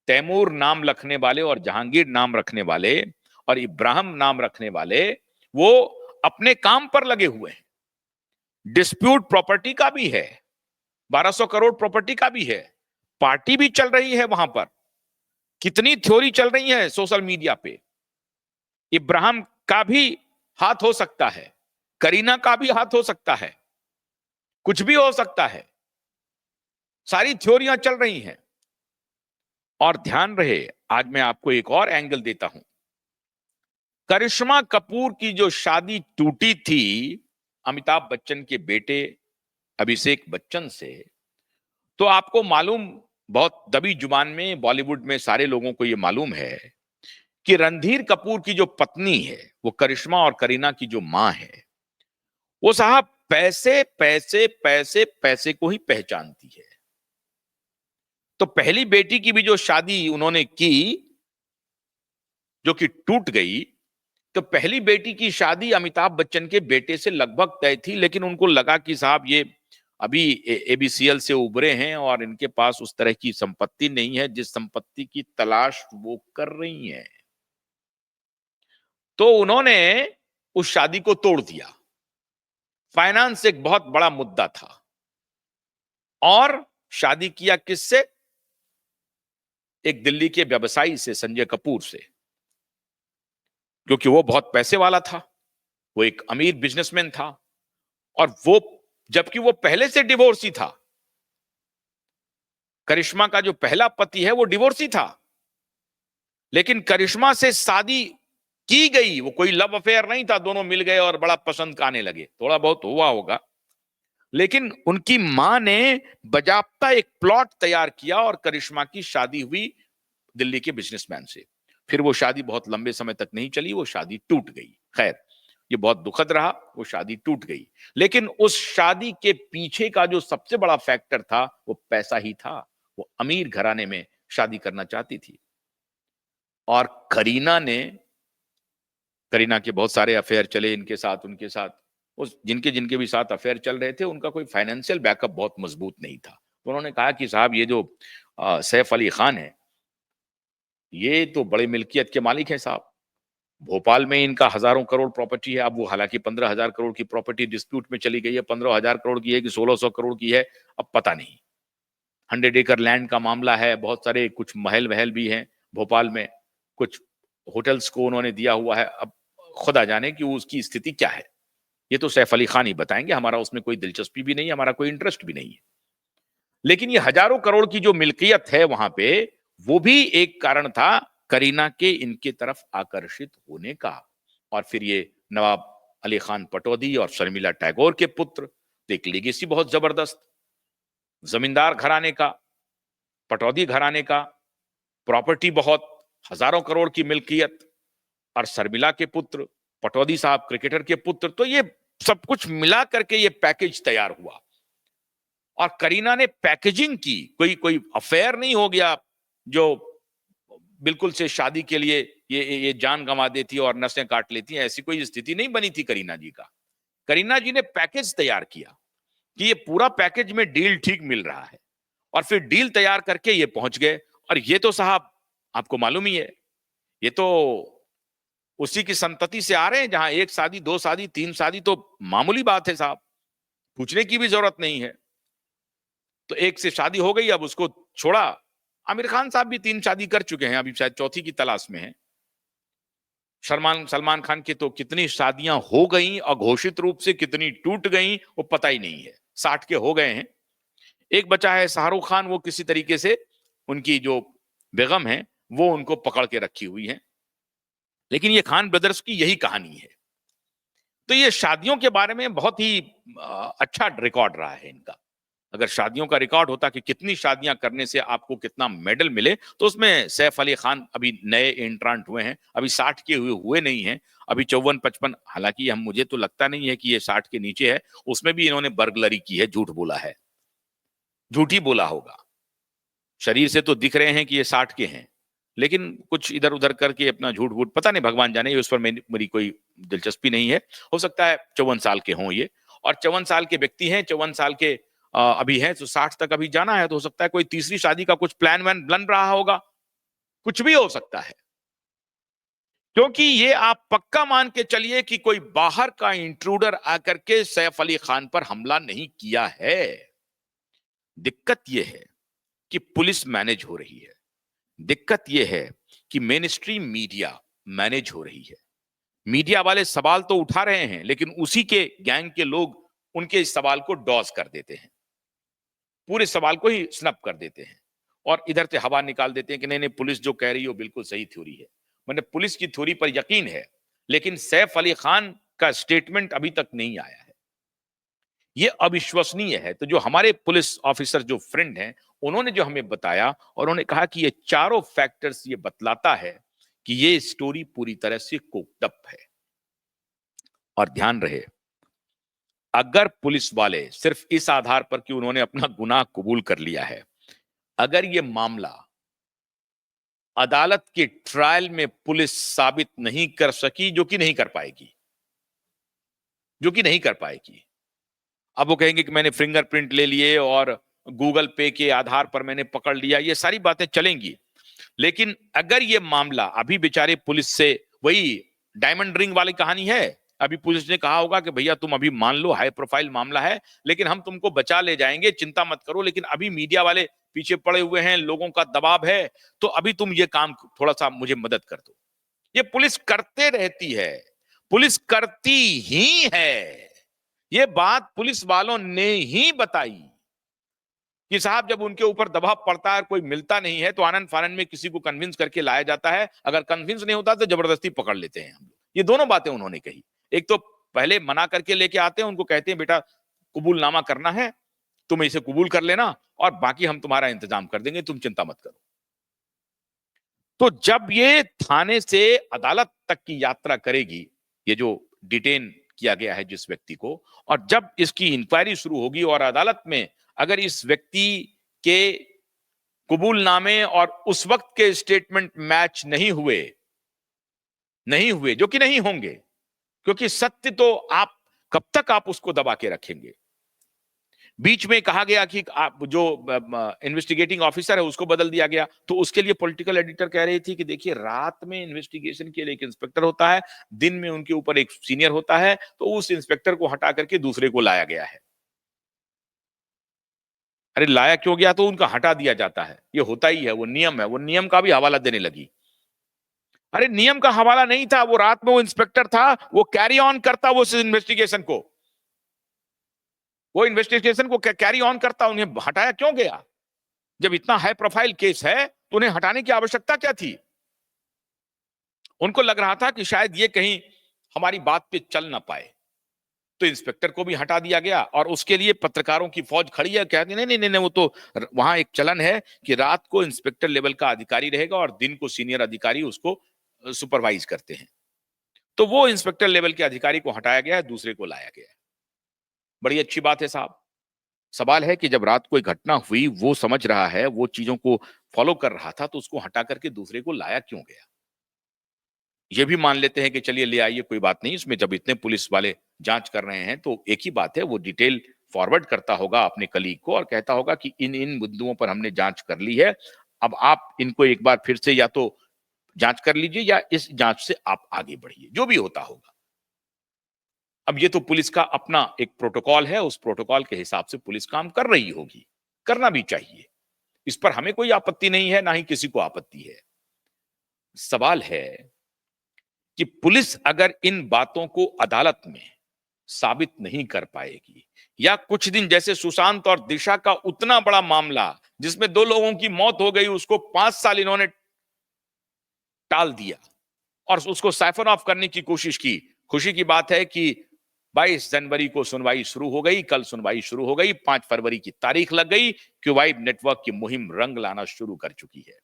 तैमूर नाम रखने वाले और जहांगीर नाम रखने वाले और इब्राहिम नाम रखने वाले वो अपने काम पर लगे हुए हैं। डिस्प्यूट प्रॉपर्टी का भी है, 1200 करोड़ प्रॉपर्टी का भी है, पार्टी भी चल रही है वहां पर, कितनी थ्योरी चल रही है सोशल मीडिया पे। इब्राहिम का भी हाथ हो सकता है, करीना का भी हाथ हो सकता है, कुछ भी हो सकता है, सारी थ्योरियां चल रही हैं। और ध्यान रहे, आज मैं आपको एक और एंगल देता हूं। करिश्मा कपूर की जो शादी टूटी थी अमिताभ बच्चन के बेटे अभिषेक बच्चन से, तो आपको मालूम, बहुत दबी जुबान में बॉलीवुड में सारे लोगों को यह मालूम है कि रणधीर कपूर की जो पत्नी है वो करिश्मा और करीना की जो मां है, वो साहब पैसे पैसे पैसे पैसे को ही पहचानती है। तो पहली बेटी की भी जो शादी उन्होंने की जो कि टूट गई, तो पहली बेटी की शादी अमिताभ बच्चन के बेटे से लगभग तय थी, लेकिन उनको लगा कि साहब ये अभी एबीसीएल से उभरे हैं और इनके पास उस तरह की संपत्ति नहीं है जिस संपत्ति की तलाश वो कर रही हैं, तो उन्होंने उस शादी को तोड़ दिया। फाइनेंस एक बहुत बड़ा मुद्दा था और शादी किया किससे? एक दिल्ली के व्यवसायी से, संजय कपूर से, क्योंकि वो बहुत पैसे वाला था, वो एक अमीर बिजनेसमैन था और वो, जबकि वो पहले से डिवोर्सी था। करिश्मा का जो पहला पति है वो डिवोर्सी था, लेकिन करिश्मा से शादी की गई, वो कोई लव अफेयर नहीं था, दोनों मिल गए और बड़ा पसंद आने लगे, थोड़ा बहुत हुआ होगा, लेकिन उनकी मां ने बजाबता एक प्लॉट तैयार किया और करिश्मा की शादी हुई दिल्ली के बिजनेसमैन से। फिर वो शादी बहुत लंबे समय तक नहीं चली, वो शादी टूट गई। खैर, ये बहुत दुखद रहा, वो शादी टूट गई, लेकिन उस शादी के पीछे का जो सबसे बड़ा फैक्टर था वो पैसा ही था। वो अमीर घराने में शादी करना चाहती थी और करीना के बहुत सारे अफेयर चले इनके साथ, उनके साथ, उस जिनके जिनके भी साथ अफेयर चल रहे थे उनका कोई फाइनेंशियल बैकअप बहुत मजबूत नहीं था। तो उन्होंने कहा कि साहब ये जो सैफ अली खान है ये तो बड़े मिल्कियत के मालिक हैं साहब, भोपाल में इनका हजारों करोड़ प्रॉपर्टी है। अब वो हालांकि 15,000 करोड़ की प्रॉपर्टी डिस्प्यूट में चली गई है, 15,000 करोड़ की है कि 1600 करोड़ की है, अब पता नहीं। 100 एकड़ लैंड का मामला है, बहुत सारे कुछ महल वहल भी हैं भोपाल में, कुछ होटल्स को उन्होंने दिया हुआ है। अब खुदा जाने कि उसकी स्थिति क्या है, ये तो सैफ अली खान ही बताएंगे, हमारा उसमें कोई दिलचस्पी भी नहीं है, हमारा कोई इंटरेस्ट भी नहीं है। लेकिन ये हजारों करोड़ की जो मिल्कियत है वहां पे, वो भी एक कारण था करीना के इनके तरफ आकर्षित होने का। और फिर ये नवाब अली खान पटौदी और शर्मिला टैगोर के पुत्र, तो एक लेगेसी बहुत जबरदस्त, जमींदार घराने का, पटौदी घराने का, प्रॉपर्टी बहुत, हजारों करोड़ की मिल्कियत, और शर्मिला के पुत्र, पटौदी साहब क्रिकेटर के पुत्र। तो ये सब कुछ मिला करके ये पैकेज तैयार हुआ। और करीना ने पैकेजिंग की, कोई कोई अफेयर नहीं हो गया जो बिल्कुल से शादी के लिए ये जान गंवा देती और नसें काट लेती है, ऐसी कोई स्थिति नहीं बनी थी करीना जी का। करीना जी ने पैकेज तैयार किया कि ये पूरा पैकेज में डील ठीक मिल रहा है, और फिर डील तैयार करके ये पहुंच गए। और ये तो साहब आपको मालूम ही है, ये तो उसी की संतति से आ रहे हैं जहां एक शादी, दो शादी, तीन शादी तो मामूली बात है साहब, पूछने की भी जरूरत नहीं है। तो एक से शादी हो गई, अब उसको छोड़ा। आमिर खान साहब भी 3 शादी कर चुके हैं, अभी शायद चौथी की तलाश में है। सलमान खान की तो कितनी शादियां हो गई अघोषित रूप से, कितनी टूट गई वो पता ही नहीं है, 60 के हो गए हैं। एक बचा है शाहरुख खान, वो किसी तरीके से उनकी जो बेगम है वो उनको पकड़ के रखी हुई है। लेकिन ये खान ब्रदर्स की यही कहानी है। तो ये शादियों के बारे में बहुत ही अच्छा रिकॉर्ड रहा है इनका। अगर शादियों का रिकॉर्ड होता कि कितनी शादियां करने से आपको कितना मेडल मिले, तो उसमें सैफ अली खान अभी नए एंट्रांट हुए हैं, अभी 60 के हुए नहीं हैं, अभी 54-55। हालांकि हम, मुझे तो लगता नहीं है कि ये 60 के नीचे है। उसमें भी इन्होंने बर्गलरी की है, झूठ बोला है, झूठ ही बोला होगा। शरीर से तो दिख रहे हैं कि ये 60 के हैं, लेकिन कुछ इधर उधर करके अपना झूठ वूठ, पता नहीं, भगवान जाने, उस पर मेरी कोई दिलचस्पी नहीं है। हो सकता है 54 साल के हों ये, और 54 साल के व्यक्ति हैं, 54 साल के अभी हैं, तो 60 तक अभी जाना है। तो हो सकता है कोई तीसरी शादी का कुछ प्लान वैन बन रहा होगा, कुछ भी हो सकता है। क्योंकि ये आप पक्का मान के चलिए कि कोई बाहर का इंट्रूडर आकर के सैफ अली खान पर हमला नहीं किया है। दिक्कत यह है कि पुलिस मैनेज हो रही है, दिक्कत यह है कि मेन स्ट्रीम मीडिया मैनेज हो रही है। मीडिया वाले सवाल तो उठा रहे हैं, लेकिन उसी के गैंग के लोग उनके इस सवाल को डॉज कर देते हैं, पूरे सवाल को ही स्नप कर देते हैं, और इधर से हवा निकाल देते हैं कि नहीं नहीं, पुलिस जो कह रही है वो बिल्कुल सही थ्योरी है। मैंने पुलिस की थ्योरी पर यकीन है, लेकिन सैफ अली खान का स्टेटमेंट अभी तक नहीं आया है, ये अविश्वसनीय है। तो जो हमारे पुलिस ऑफिसर जो फ्रेंड हैं, उन्होंने जो हमें बताया, और उन्होंने कहा कि ये चारों फैक्टर्स ये बतलाता है कि ये स्टोरी पूरी तरह से कुक्ड अप है। और ध्यान रहे, अगर पुलिस वाले सिर्फ इस आधार पर कि उन्होंने अपना गुनाह कबूल कर लिया है, अगर ये मामला अदालत के ट्रायल में पुलिस साबित नहीं कर सकी, जो कि नहीं कर पाएगी, जो कि नहीं कर पाएगी, अब वो कहेंगे कि मैंने फिंगरप्रिंट ले लिए और गूगल पे के आधार पर मैंने पकड़ लिया, ये सारी बातें चलेंगी। लेकिन अगर ये मामला, अभी बेचारे पुलिस से, वही डायमंड रिंग वाली कहानी है, अभी पुलिस ने कहा होगा कि भैया तुम अभी मान लो हाई प्रोफाइल मामला है, लेकिन हम तुमको बचा ले जाएंगे, चिंता मत करो, लेकिन अभी मीडिया वाले पीछे पड़े हुए हैं, लोगों का दबाव है, तो अभी तुम ये काम थोड़ा सा मुझे मदद कर दो। ये पुलिस करते रहती है, पुलिस करती ही है। ये बात पुलिस वालों ने ही बताई कि साहब जब उनके ऊपर दबाव पड़ता है, कोई मिलता नहीं है, तो आनंद फानंद में किसी को कन्विंस करके लाया जाता है, अगर कन्विंस नहीं होता तो जबरदस्ती पकड़ लेते हैं हम लोग। ये दोनों बातें उन्होंने कही। एक तो पहले मना करके लेके आते हैं, उनको कहते हैं बेटा कबूलनामा करना है, तुम इसे कबूल कर लेना और बाकी हम तुम्हारा इंतजाम कर देंगे, तुम चिंता मत करो। तो जब ये थाने से अदालत तक की यात्रा करेगी, ये जो डिटेन किया गया है जिस व्यक्ति को, और जब इसकी इंक्वायरी शुरू होगी और अदालत में अगर इस व्यक्ति के कबूलनामे और उस वक्त के स्टेटमेंट मैच नहीं हुए, जो कि नहीं होंगे, क्योंकि सत्य तो आप कब तक आप उसको दबा के रखेंगे। बीच में कहा गया कि आप जो इन्वेस्टिगेटिंग ऑफिसर है उसको बदल दिया गया, तो उसके लिए पॉलिटिकल एडिटर कह रही थी कि देखिए रात में इन्वेस्टिगेशन के लिए एक इंस्पेक्टर होता है, दिन में उनके ऊपर एक सीनियर होता है, तो उस इंस्पेक्टर को हटा करके दूसरे को लाया गया है। अरे लाया क्यों गया, तो उनका हटा दिया जाता है, ये होता ही है, वो नियम है। वो नियम का भी हवाला देने लगी। अरे नियम का हवाला नहीं था, वो रात में वो इंस्पेक्टर था, वो कैरी ऑन करता वो इन्वेस्टिगेशन को, वो इन्वेस्टिगेशन को कैरी ऑन करता। उन्हें हटाया क्यों गया? जब इतना हाई प्रोफाइल केस है तो उन्हें हटाने की आवश्यकता क्या थी? उनको लग रहा था कि शायद ये कहीं हमारी बात पे चल ना पाए, तो इंस्पेक्टर को भी हटा दिया गया और उसके लिए पत्रकारों की फौज खड़ी है, कहती नहीं नहीं नहीं नहीं, वो तो वहां एक चलन है कि रात को इंस्पेक्टर लेवल का अधिकारी रहेगा और दिन को सीनियर अधिकारी उसको सुपरवाइज करते हैं। तो वो इंस्पेक्टर लेवल के अधिकारी को हटाया गया है, दूसरे को लाया गया है। बड़ी अच्छी बात है साहब। सवाल है कि जब रात कोई घटना हुई, वो समझ रहा है, वो चीजों को फॉलो कर रहा था, तो उसको हटा करके दूसरे को लाया क्यों गया? ये भी मान लेते हैं कि चलिए ले आइए, कोई बात नहीं, इसमें जब इतने पुलिस वाले जांच कर रहे हैं तो एक ही बात है, वो डिटेल फॉरवर्ड करता होगा अपने कलीग को और कहता होगा कि इन इन बिंदुओं पर हमने जांच कर ली है, अब आप इनको एक बार फिर से या तो जांच कर लीजिए या इस जांच से आप आगे बढ़िए, जो भी होता होगा। अब ये तो पुलिस का अपना एक प्रोटोकॉल है, उस प्रोटोकॉल के हिसाब से पुलिस काम कर रही होगी, करना भी चाहिए। इस पर हमें कोई आपत्ति नहीं है, ना ही किसी को आपत्ति है। सवाल है कि पुलिस अगर इन बातों को अदालत में साबित नहीं कर पाएगी, या कुछ दिन जैसे सुशांत और दिशा का उतना बड़ा मामला जिसमें 2 लोगों की मौत हो गई, उसको 5 साल इन्होंने टाल दिया और उसको साइफन ऑफ करने की कोशिश की। खुशी की बात है कि 22 जनवरी को सुनवाई शुरू हो गई, कल सुनवाई शुरू हो गई, 5 फरवरी की तारीख लग गई, क्यूवाइड नेटवर्क की मुहिम रंग लाना शुरू कर चुकी है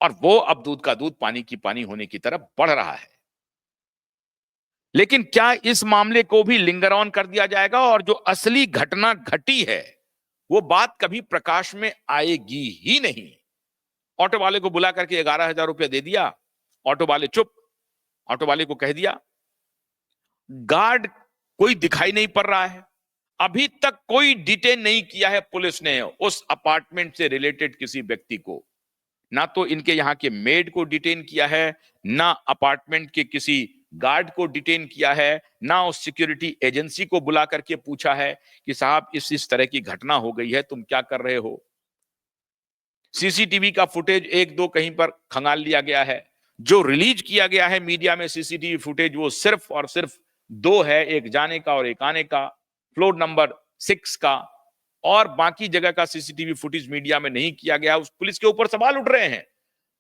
और वो अब दूध का दूध पानी की पानी होने की तरफ बढ़ रहा है। लेकिन क्या इस मामले को भी लिंगर ऑन कर दिया जाएगा और जो असली घटना घटी है वो बात कभी प्रकाश में आएगी ही नहीं? ऑटो वाले को बुला करके 11,000 रुपया दे दिया, ऑटो वाले चुप। ऑटो वाले को कह दिया, गार्ड कोई दिखाई नहीं पड़ रहा है, अभी तक कोई डिटेन नहीं किया है पुलिस ने उस अपार्टमेंट से रिलेटेड किसी व्यक्ति को। ना तो इनके यहाँ के मेड को डिटेन किया है, ना अपार्टमेंट के किसी गार्ड को डिटेन किया है, ना उस सिक्योरिटी एजेंसी को बुला करके पूछा है कि साहब इस तरह की घटना हो गई है, तुम क्या कर रहे हो। सीसीटीवी का फुटेज एक दो कहीं पर खंगाल लिया गया है, जो रिलीज किया गया है मीडिया में सीसीटीवी फुटेज वो सिर्फ और सिर्फ 2 है, एक जाने का और एक आने का, फ्लोर नंबर 6 का, और बाकी जगह का सीसीटीवी फुटेज मीडिया में नहीं किया गया। उस पुलिस के ऊपर सवाल उठ रहे हैं।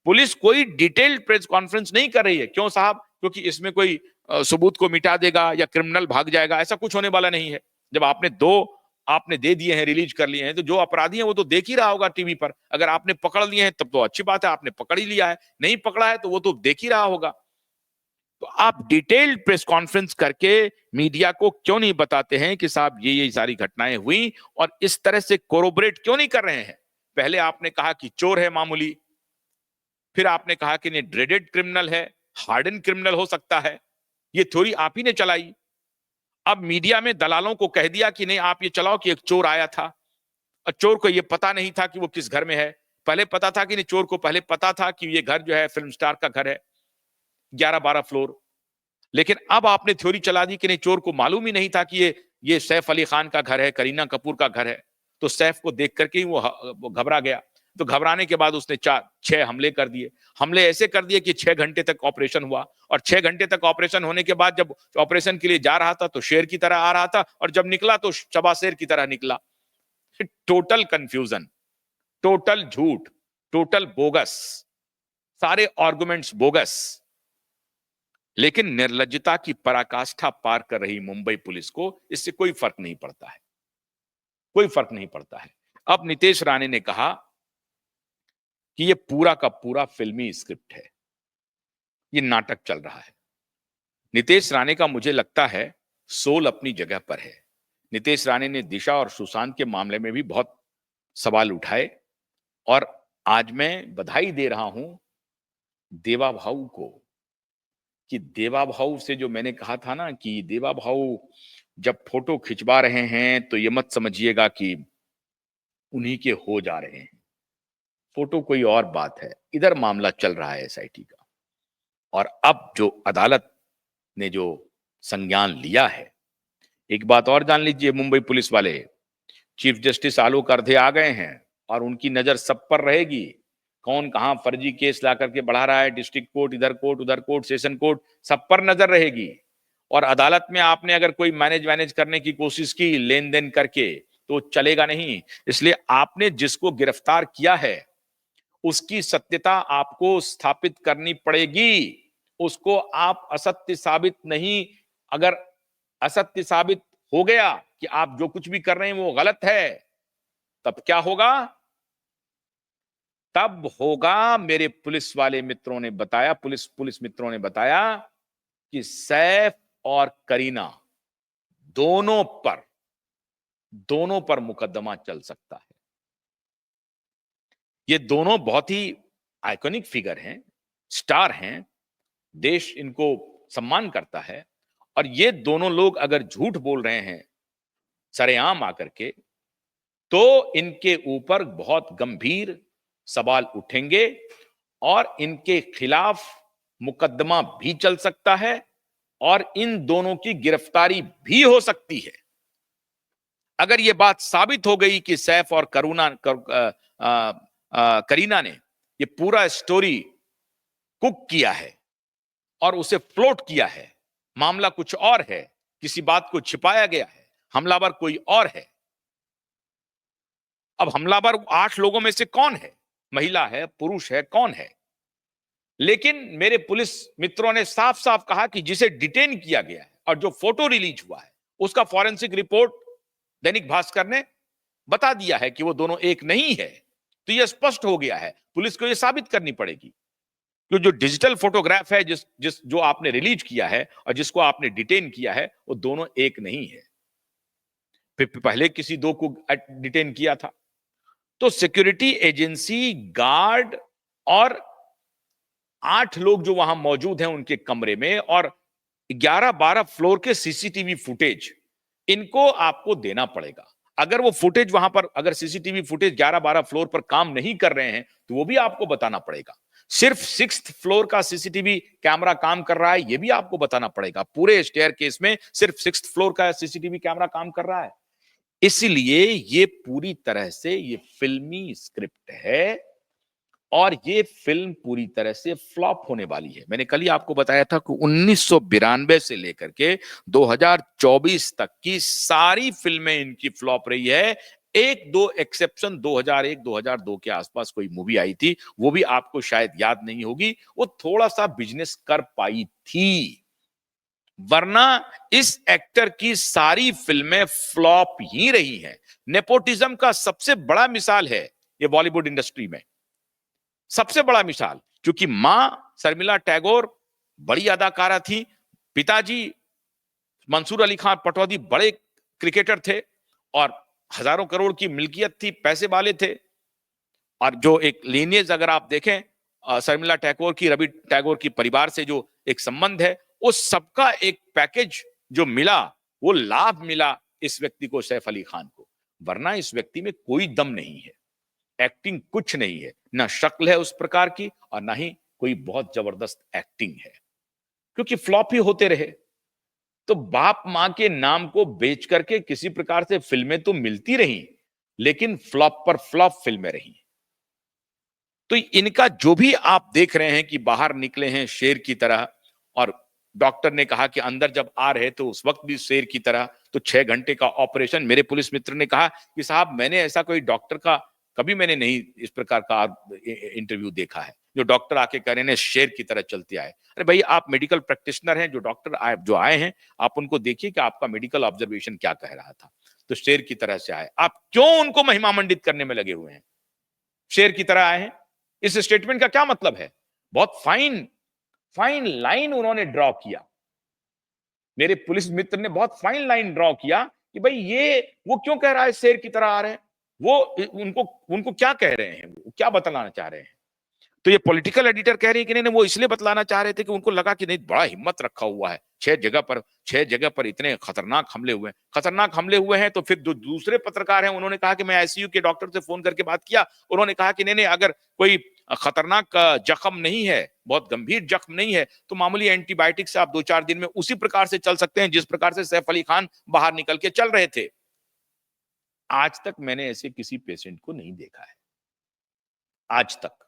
पुलिस कोई डिटेल्ड प्रेस कॉन्फ्रेंस नहीं कर रही है। क्यों साहब? क्योंकि इसमें कोई सबूत को मिटा देगा या क्रिमिनल भाग जाएगा, ऐसा कुछ होने वाला नहीं है। जब आपने दे दिए हैं, रिलीज कर लिए हैं, तो जो अपराधी है वो तो देख ही रहा होगा टीवी पर। अगर आपने पकड़ लिए हैं तब तो अच्छी बात है, आपने पकड़ ही लिया है। नहीं पकड़ा है तो वो तो देख ही रहा होगा। तो आप डिटेल्ड प्रेस कॉन्फ्रेंस करके मीडिया को क्यों नहीं बताते हैं कि साहब ये सारी घटनाएं हुई, और इस तरह से कोरोबरेट क्यों नहीं कर रहे हैं? पहले आपने कहा कि चोर है मामूली, फिर आपने कहा कि नहीं ड्रेडेड क्रिमिनल है, हार्डन क्रिमिनल हो सकता है। ये थ्योरी आप ही ने चलाई। अब मीडिया में दलालों को कह दिया कि नहीं आप ये चलाओ कि एक चोर आया था, और चोर को ये पता नहीं था कि वो किस घर में है। पहले पता था कि नहीं, चोर को पहले पता था कि ये घर जो है फिल्म स्टार का घर है, 11-12 फ्लोर। लेकिन अब आपने थ्योरी चला दी कि नहीं, चोर को मालूम ही नहीं था कि ये सैफ अली खान का घर है, करीना कपूर का घर है। तो सैफ को देख करके ही वो घबरा गया। तो घबराने के बाद उसने 6 हमले कर दिए। हमले ऐसे कर दिए कि 6 घंटे तक ऑपरेशन हुआ, और 6 घंटे तक ऑपरेशन होने के बाद जब ऑपरेशन के लिए जा रहा था तो शेर की तरह आ रहा था, और जब निकला तो चबा शेर की तरह निकला। टोटल कंफ्यूजन, टोटल झूठ, टोटल बोगस, सारे आर्गुमेंट्स बोगस। लेकिन निर्लज्जता की पराकाष्ठा पार कर रही मुंबई पुलिस को इससे कोई फर्क नहीं पड़ता है, कोई फर्क नहीं पड़ता है। अब नितेश राणे ने कहा कि ये पूरा का पूरा फिल्मी स्क्रिप्ट है, ये नाटक चल रहा है। नितेश राणे का मुझे लगता है सोल अपनी जगह पर है। नितेश राणे ने दिशा और सुशांत के मामले में भी बहुत सवाल उठाए, और आज मैं बधाई दे रहा हूं देवा भाऊ को, कि देवा भाऊ से जो मैंने कहा था ना कि देवा भाऊ जब फोटो खिंचवा रहे हैं तो ये मत समझिएगा कि उन्हीं के हो जा रहे हैं, फोटो कोई और बात है। इधर मामला चल रहा है एसआईटी का, और अब जो अदालत ने जो संज्ञान लिया है, एक बात और जान लीजिए मुंबई पुलिस वाले, चीफ जस्टिस आलोक अर्धे आ गए हैं और उनकी नजर सब पर रहेगी। कौन कहां फर्जी केस ला करके बढ़ा रहा है, डिस्ट्रिक्ट कोर्ट, इधर कोर्ट, उधर कोर्ट, सेशन कोर्ट, सब पर नजर रहेगी। और अदालत में आपने अगर कोई मैनेज करने की कोशिश की लेन देन करके तो चलेगा नहीं। इसलिए आपने जिसको गिरफ्तार किया है उसकी सत्यता आपको स्थापित करनी पड़ेगी। उसको आप असत्य साबित नहीं, अगर असत्य साबित हो गया कि आप जो कुछ भी कर रहे हैं वो गलत है, तब क्या होगा? तब होगा, मेरे पुलिस वाले मित्रों ने बताया, पुलिस मित्रों ने बताया कि सैफ और करीना दोनों पर मुकदमा चल सकता है। ये दोनों बहुत ही आइकॉनिक फिगर हैं, स्टार हैं, देश इनको सम्मान करता है, और ये दोनों लोग अगर झूठ बोल रहे हैं सरेआम आकर के, तो इनके ऊपर बहुत गंभीर सवाल उठेंगे और इनके खिलाफ मुकदमा भी चल सकता है और इन दोनों की गिरफ्तारी भी हो सकती है। अगर यह बात साबित हो गई कि सैफ और करीना ने ये पूरा स्टोरी कुक किया है और उसे फ्लोट किया है, मामला कुछ और है, किसी बात को छिपाया गया है, हमलावर कोई और है। अब हमलावर 8 लोगों में से कौन है? महिला है, पुरुष है, कौन है? लेकिन मेरे पुलिस मित्रों ने साफ साफ कहा कि जिसे डिटेन किया गया है और जो फोटो रिलीज हुआ है उसका फॉरेंसिक रिपोर्ट दैनिक भास्कर ने बता दिया है कि वो दोनों एक नहीं है। तो यह स्पष्ट हो गया है, पुलिस को यह साबित करनी पड़ेगी कि जो डिजिटल फोटोग्राफ है जिस जो आपने रिलीज किया है और जिसको आपने डिटेन किया है, वो दोनों एक नहीं है। फिर पहले किसी दो को डिटेन किया था। तो सिक्योरिटी एजेंसी, गार्ड और 8 लोग जो वहां मौजूद हैं उनके कमरे में, और 11-12 फ्लोर के सीसीटीवी फुटेज, इनको आपको देना पड़ेगा। अगर वो फुटेज वहां पर, अगर सीसीटीवी फुटेज 11-12 फ्लोर पर काम नहीं कर रहे हैं तो वो भी आपको बताना पड़ेगा। सिर्फ 6th फ्लोर का सीसीटीवी कैमरा काम कर रहा है, ये भी आपको बताना पड़ेगा। पूरे स्टेयरकेस में सिर्फ 6th फ्लोर का सीसीटीवी कैमरा काम कर रहा है। इसलिए ये पूरी तरह से ये फिल्मी स्क्रिप्ट है और ये फिल्म पूरी तरह से फ्लॉप होने वाली है। मैंने कल ही आपको बताया था कि 1992 से लेकर के 2024 तक की सारी फिल्में इनकी फ्लॉप रही है। एक दो एक्सेप्शन 2001 2002 के आसपास कोई मूवी आई थी, वो भी आपको शायद याद नहीं होगी, वो थोड़ा सा बिजनेस कर पाई थी, वरना इस एक्टर की सारी फिल्में फ्लॉप ही रही हैं। नेपोटिज्म का सबसे बड़ा मिसाल है ये बॉलीवुड इंडस्ट्री में, सबसे बड़ा मिसाल। क्योंकि मां शर्मिला टैगोर बड़ी अदाकारा थी, पिताजी मंसूर अली खान पटौदी बड़े क्रिकेटर थे और हजारों करोड़ की मिल्कियत थी, पैसे वाले थे। और जो एक लीनियज अगर आप देखें शर्मिला टैगोर की, रवि टैगोर की परिवार से जो एक संबंध है, उस सबका एक पैकेज जो मिला, वो लाभ मिला इस व्यक्ति को, सैफ अली खान को। वरना इस व्यक्ति में कोई दम नहीं है, एक्टिंग कुछ नहीं है, ना शक्ल है उस प्रकार की और ना ही कोई बहुत जबरदस्त एक्टिंग है, क्योंकि फ्लॉप ही होते रहे। तो बाप मां के नाम को बेच करके किसी प्रकार से फिल्में तो मिलती रही, लेकिन फ्लॉप पर फ्लॉप फिल्में रही। तो इनका जो भी आप देख रहे हैं कि बाहर निकले हैं शेर की तरह, और डॉक्टर ने कहा कि अंदर जब आ रहे तो उस वक्त भी शेर की तरह, तो 6 घंटे का ऑपरेशन। मेरे पुलिस मित्र ने कहा कि साहब मैंने ऐसा कोई डॉक्टर का कभी मैंने नहीं इस प्रकार का इंटरव्यू देखा है जो डॉक्टर आके कह रहे हैं शेर की तरह चलते आए। अरे भाई, आप मेडिकल प्रैक्टिशनर हैं, जो डॉक्टर जो आए हैं आप उनको देखिए कि आपका मेडिकल ऑब्जर्वेशन क्या कह रहा था। तो शेर की तरह से आए, आप क्यों उनको महिमा मंडित करने में लगे हुए हैं? शेर की तरह आए हैं, इस स्टेटमेंट का क्या मतलब है? बहुत फाइन फाइन लाइन उन्होंने ड्रॉ किया, मेरे पुलिस मित्र ने बहुत फाइन लाइन ड्रॉ किया कि भाई ये वो क्यों कह रहा है शेर की तरह आ रहे हैं, वो उनको उनको क्या कह रहे हैं, वो क्या बतलाना चाह रहे हैं? तो ये पॉलिटिकल एडिटर कह रहे हैं कि नहीं, वो इसलिए बतलाना चाह रहे थे कि उनको लगा कि नहीं, बड़ा हिम्मत रखा हुआ है, 6 जगह पर इतने खतरनाक हमले हुए हैं। खतरनाक हमले हुए हैं तो फिर जो दूसरे पत्रकार हैं उन्होंने कहा कि मैं आईसीयू के डॉक्टर से फोन करके बात किया, उन्होंने कहा कि नहीं, अगर कोई खतरनाक जख्म नहीं है, बहुत गंभीर जख्म नहीं है, तो मामूली एंटीबायोटिक से आप 2-4 दिन में उसी प्रकार से चल सकते हैं जिस प्रकार से सैफ अली खान बाहर निकल के चल रहे थे। आज तक मैंने ऐसे किसी पेशेंट को नहीं देखा है, आज तक।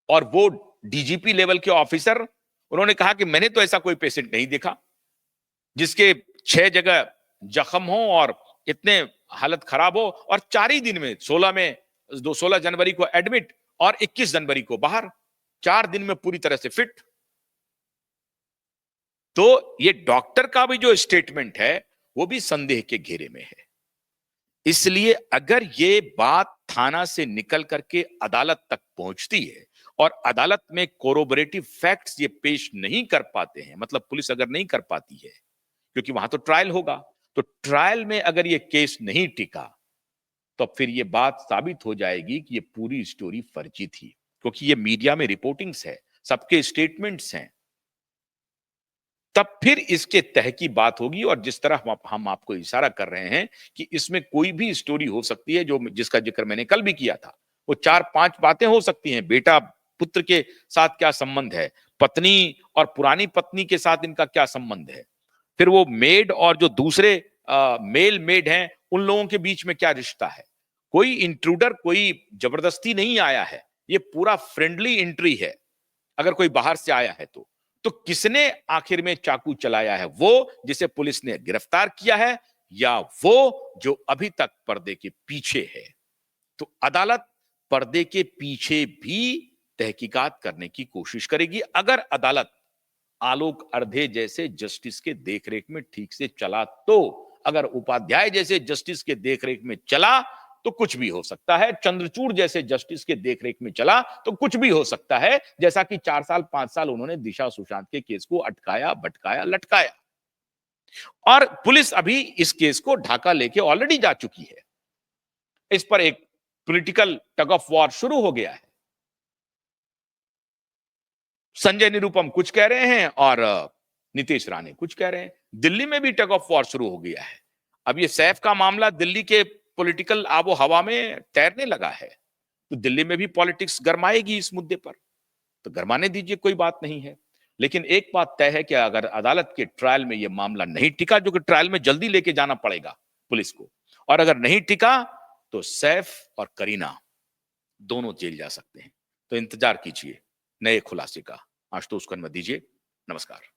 और वो डीजीपी लेवल के ऑफिसर, उन्होंने कहा कि मैंने तो ऐसा कोई पेशेंट नहीं देखा जिसके 6 जगह जख्म हो और इतने हालत खराब हो, और 4 ही दिन में 16 जनवरी को एडमिट और 21 जनवरी को बाहर, 4 दिन में पूरी तरह से फिट। तो ये डॉक्टर का भी जो स्टेटमेंट है वो भी संदेह के घेरे में है। इसलिए अगर ये बात थाना से निकल करके अदालत तक पहुंचती है और अदालत में कोरोबोरेटिव फैक्ट्स ये पेश नहीं कर पाते हैं, मतलब पुलिस अगर नहीं कर पाती है, क्योंकि वहां तो ट्रायल होगा, तो ट्रायल में अगर ये केस नहीं टिका तो फिर ये बात साबित हो जाएगी कि ये पूरी स्टोरी फर्जी थी, क्योंकि ये मीडिया में रिपोर्टिंग्स है, सबके स्टेटमेंट्स हैं। तब फिर इसके तह की बात होगी। और जिस तरह हम आपको इशारा कर रहे हैं कि इसमें कोई भी स्टोरी हो सकती है, जो जिसका जिक्र मैंने कल भी किया था, वो 4-5 बातें हो सकती हैं। बेटा पुत्र के साथ क्या संबंध है, पत्नी और पुरानी पत्नी के साथ इनका क्या संबंध है, फिर वो मेड और जो दूसरे मेल मेड हैं उन लोगों के बीच में क्या रिश्ता है। कोई इंट्रूडर, कोई जबरदस्ती नहीं आया है, ये पूरा फ्रेंडली एंट्री है। अगर कोई बाहर से आया है तो किसने आखिर में चाकू चलाया है, वो जिसे पुलिस ने गिरफ्तार किया है या वो जो अभी तक पर्दे के पीछे है। तो अदालत पर्दे के पीछे भी तहकीकात करने की कोशिश करेगी। अगर अदालत आलोक अर्धे जैसे जस्टिस के देखरेख में ठीक से चला तो, अगर उपाध्याय जैसे जस्टिस के देखरेख में चला तो कुछ भी हो सकता है, चंद्रचूड़ जैसे जस्टिस के देखरेख में चला तो कुछ भी हो सकता है, जैसा कि 4 साल 5 साल उन्होंने दिशा सुशांत के केस को अटकाया, भटकाया, लटकाया। और पुलिस अभी इस केस को ढाका लेके ऑलरेडी जा चुकी है। इस पर एक पॉलिटिकल टग ऑफ वॉर शुरू हो गया है। संजय निरुपम कुछ कह रहे हैं और नीतीश राणे कुछ कह रहे हैं। दिल्ली में भी टग ऑफ वॉर शुरू हो गया है। अब ये सैफ का मामला दिल्ली के पॉलिटिकल आबो हवा में तैरने लगा है, तो दिल्ली में भी पॉलिटिक्स गरमाएगी इस मुद्दे पर, तो गरमाने दीजिए, कोई बात नहीं है। लेकिन एक बात तय है कि अगर अदालत के ट्रायल में यह मामला नहीं टिका, जो कि ट्रायल में जल्दी लेके जाना पड़ेगा पुलिस को, और अगर नहीं टिका तो सैफ और करीना दोनों जेल जा सकते हैं। तो इंतजार कीजिए नए खुलासे का। आशुतोष को अनुमति दीजिए। नमस्कार।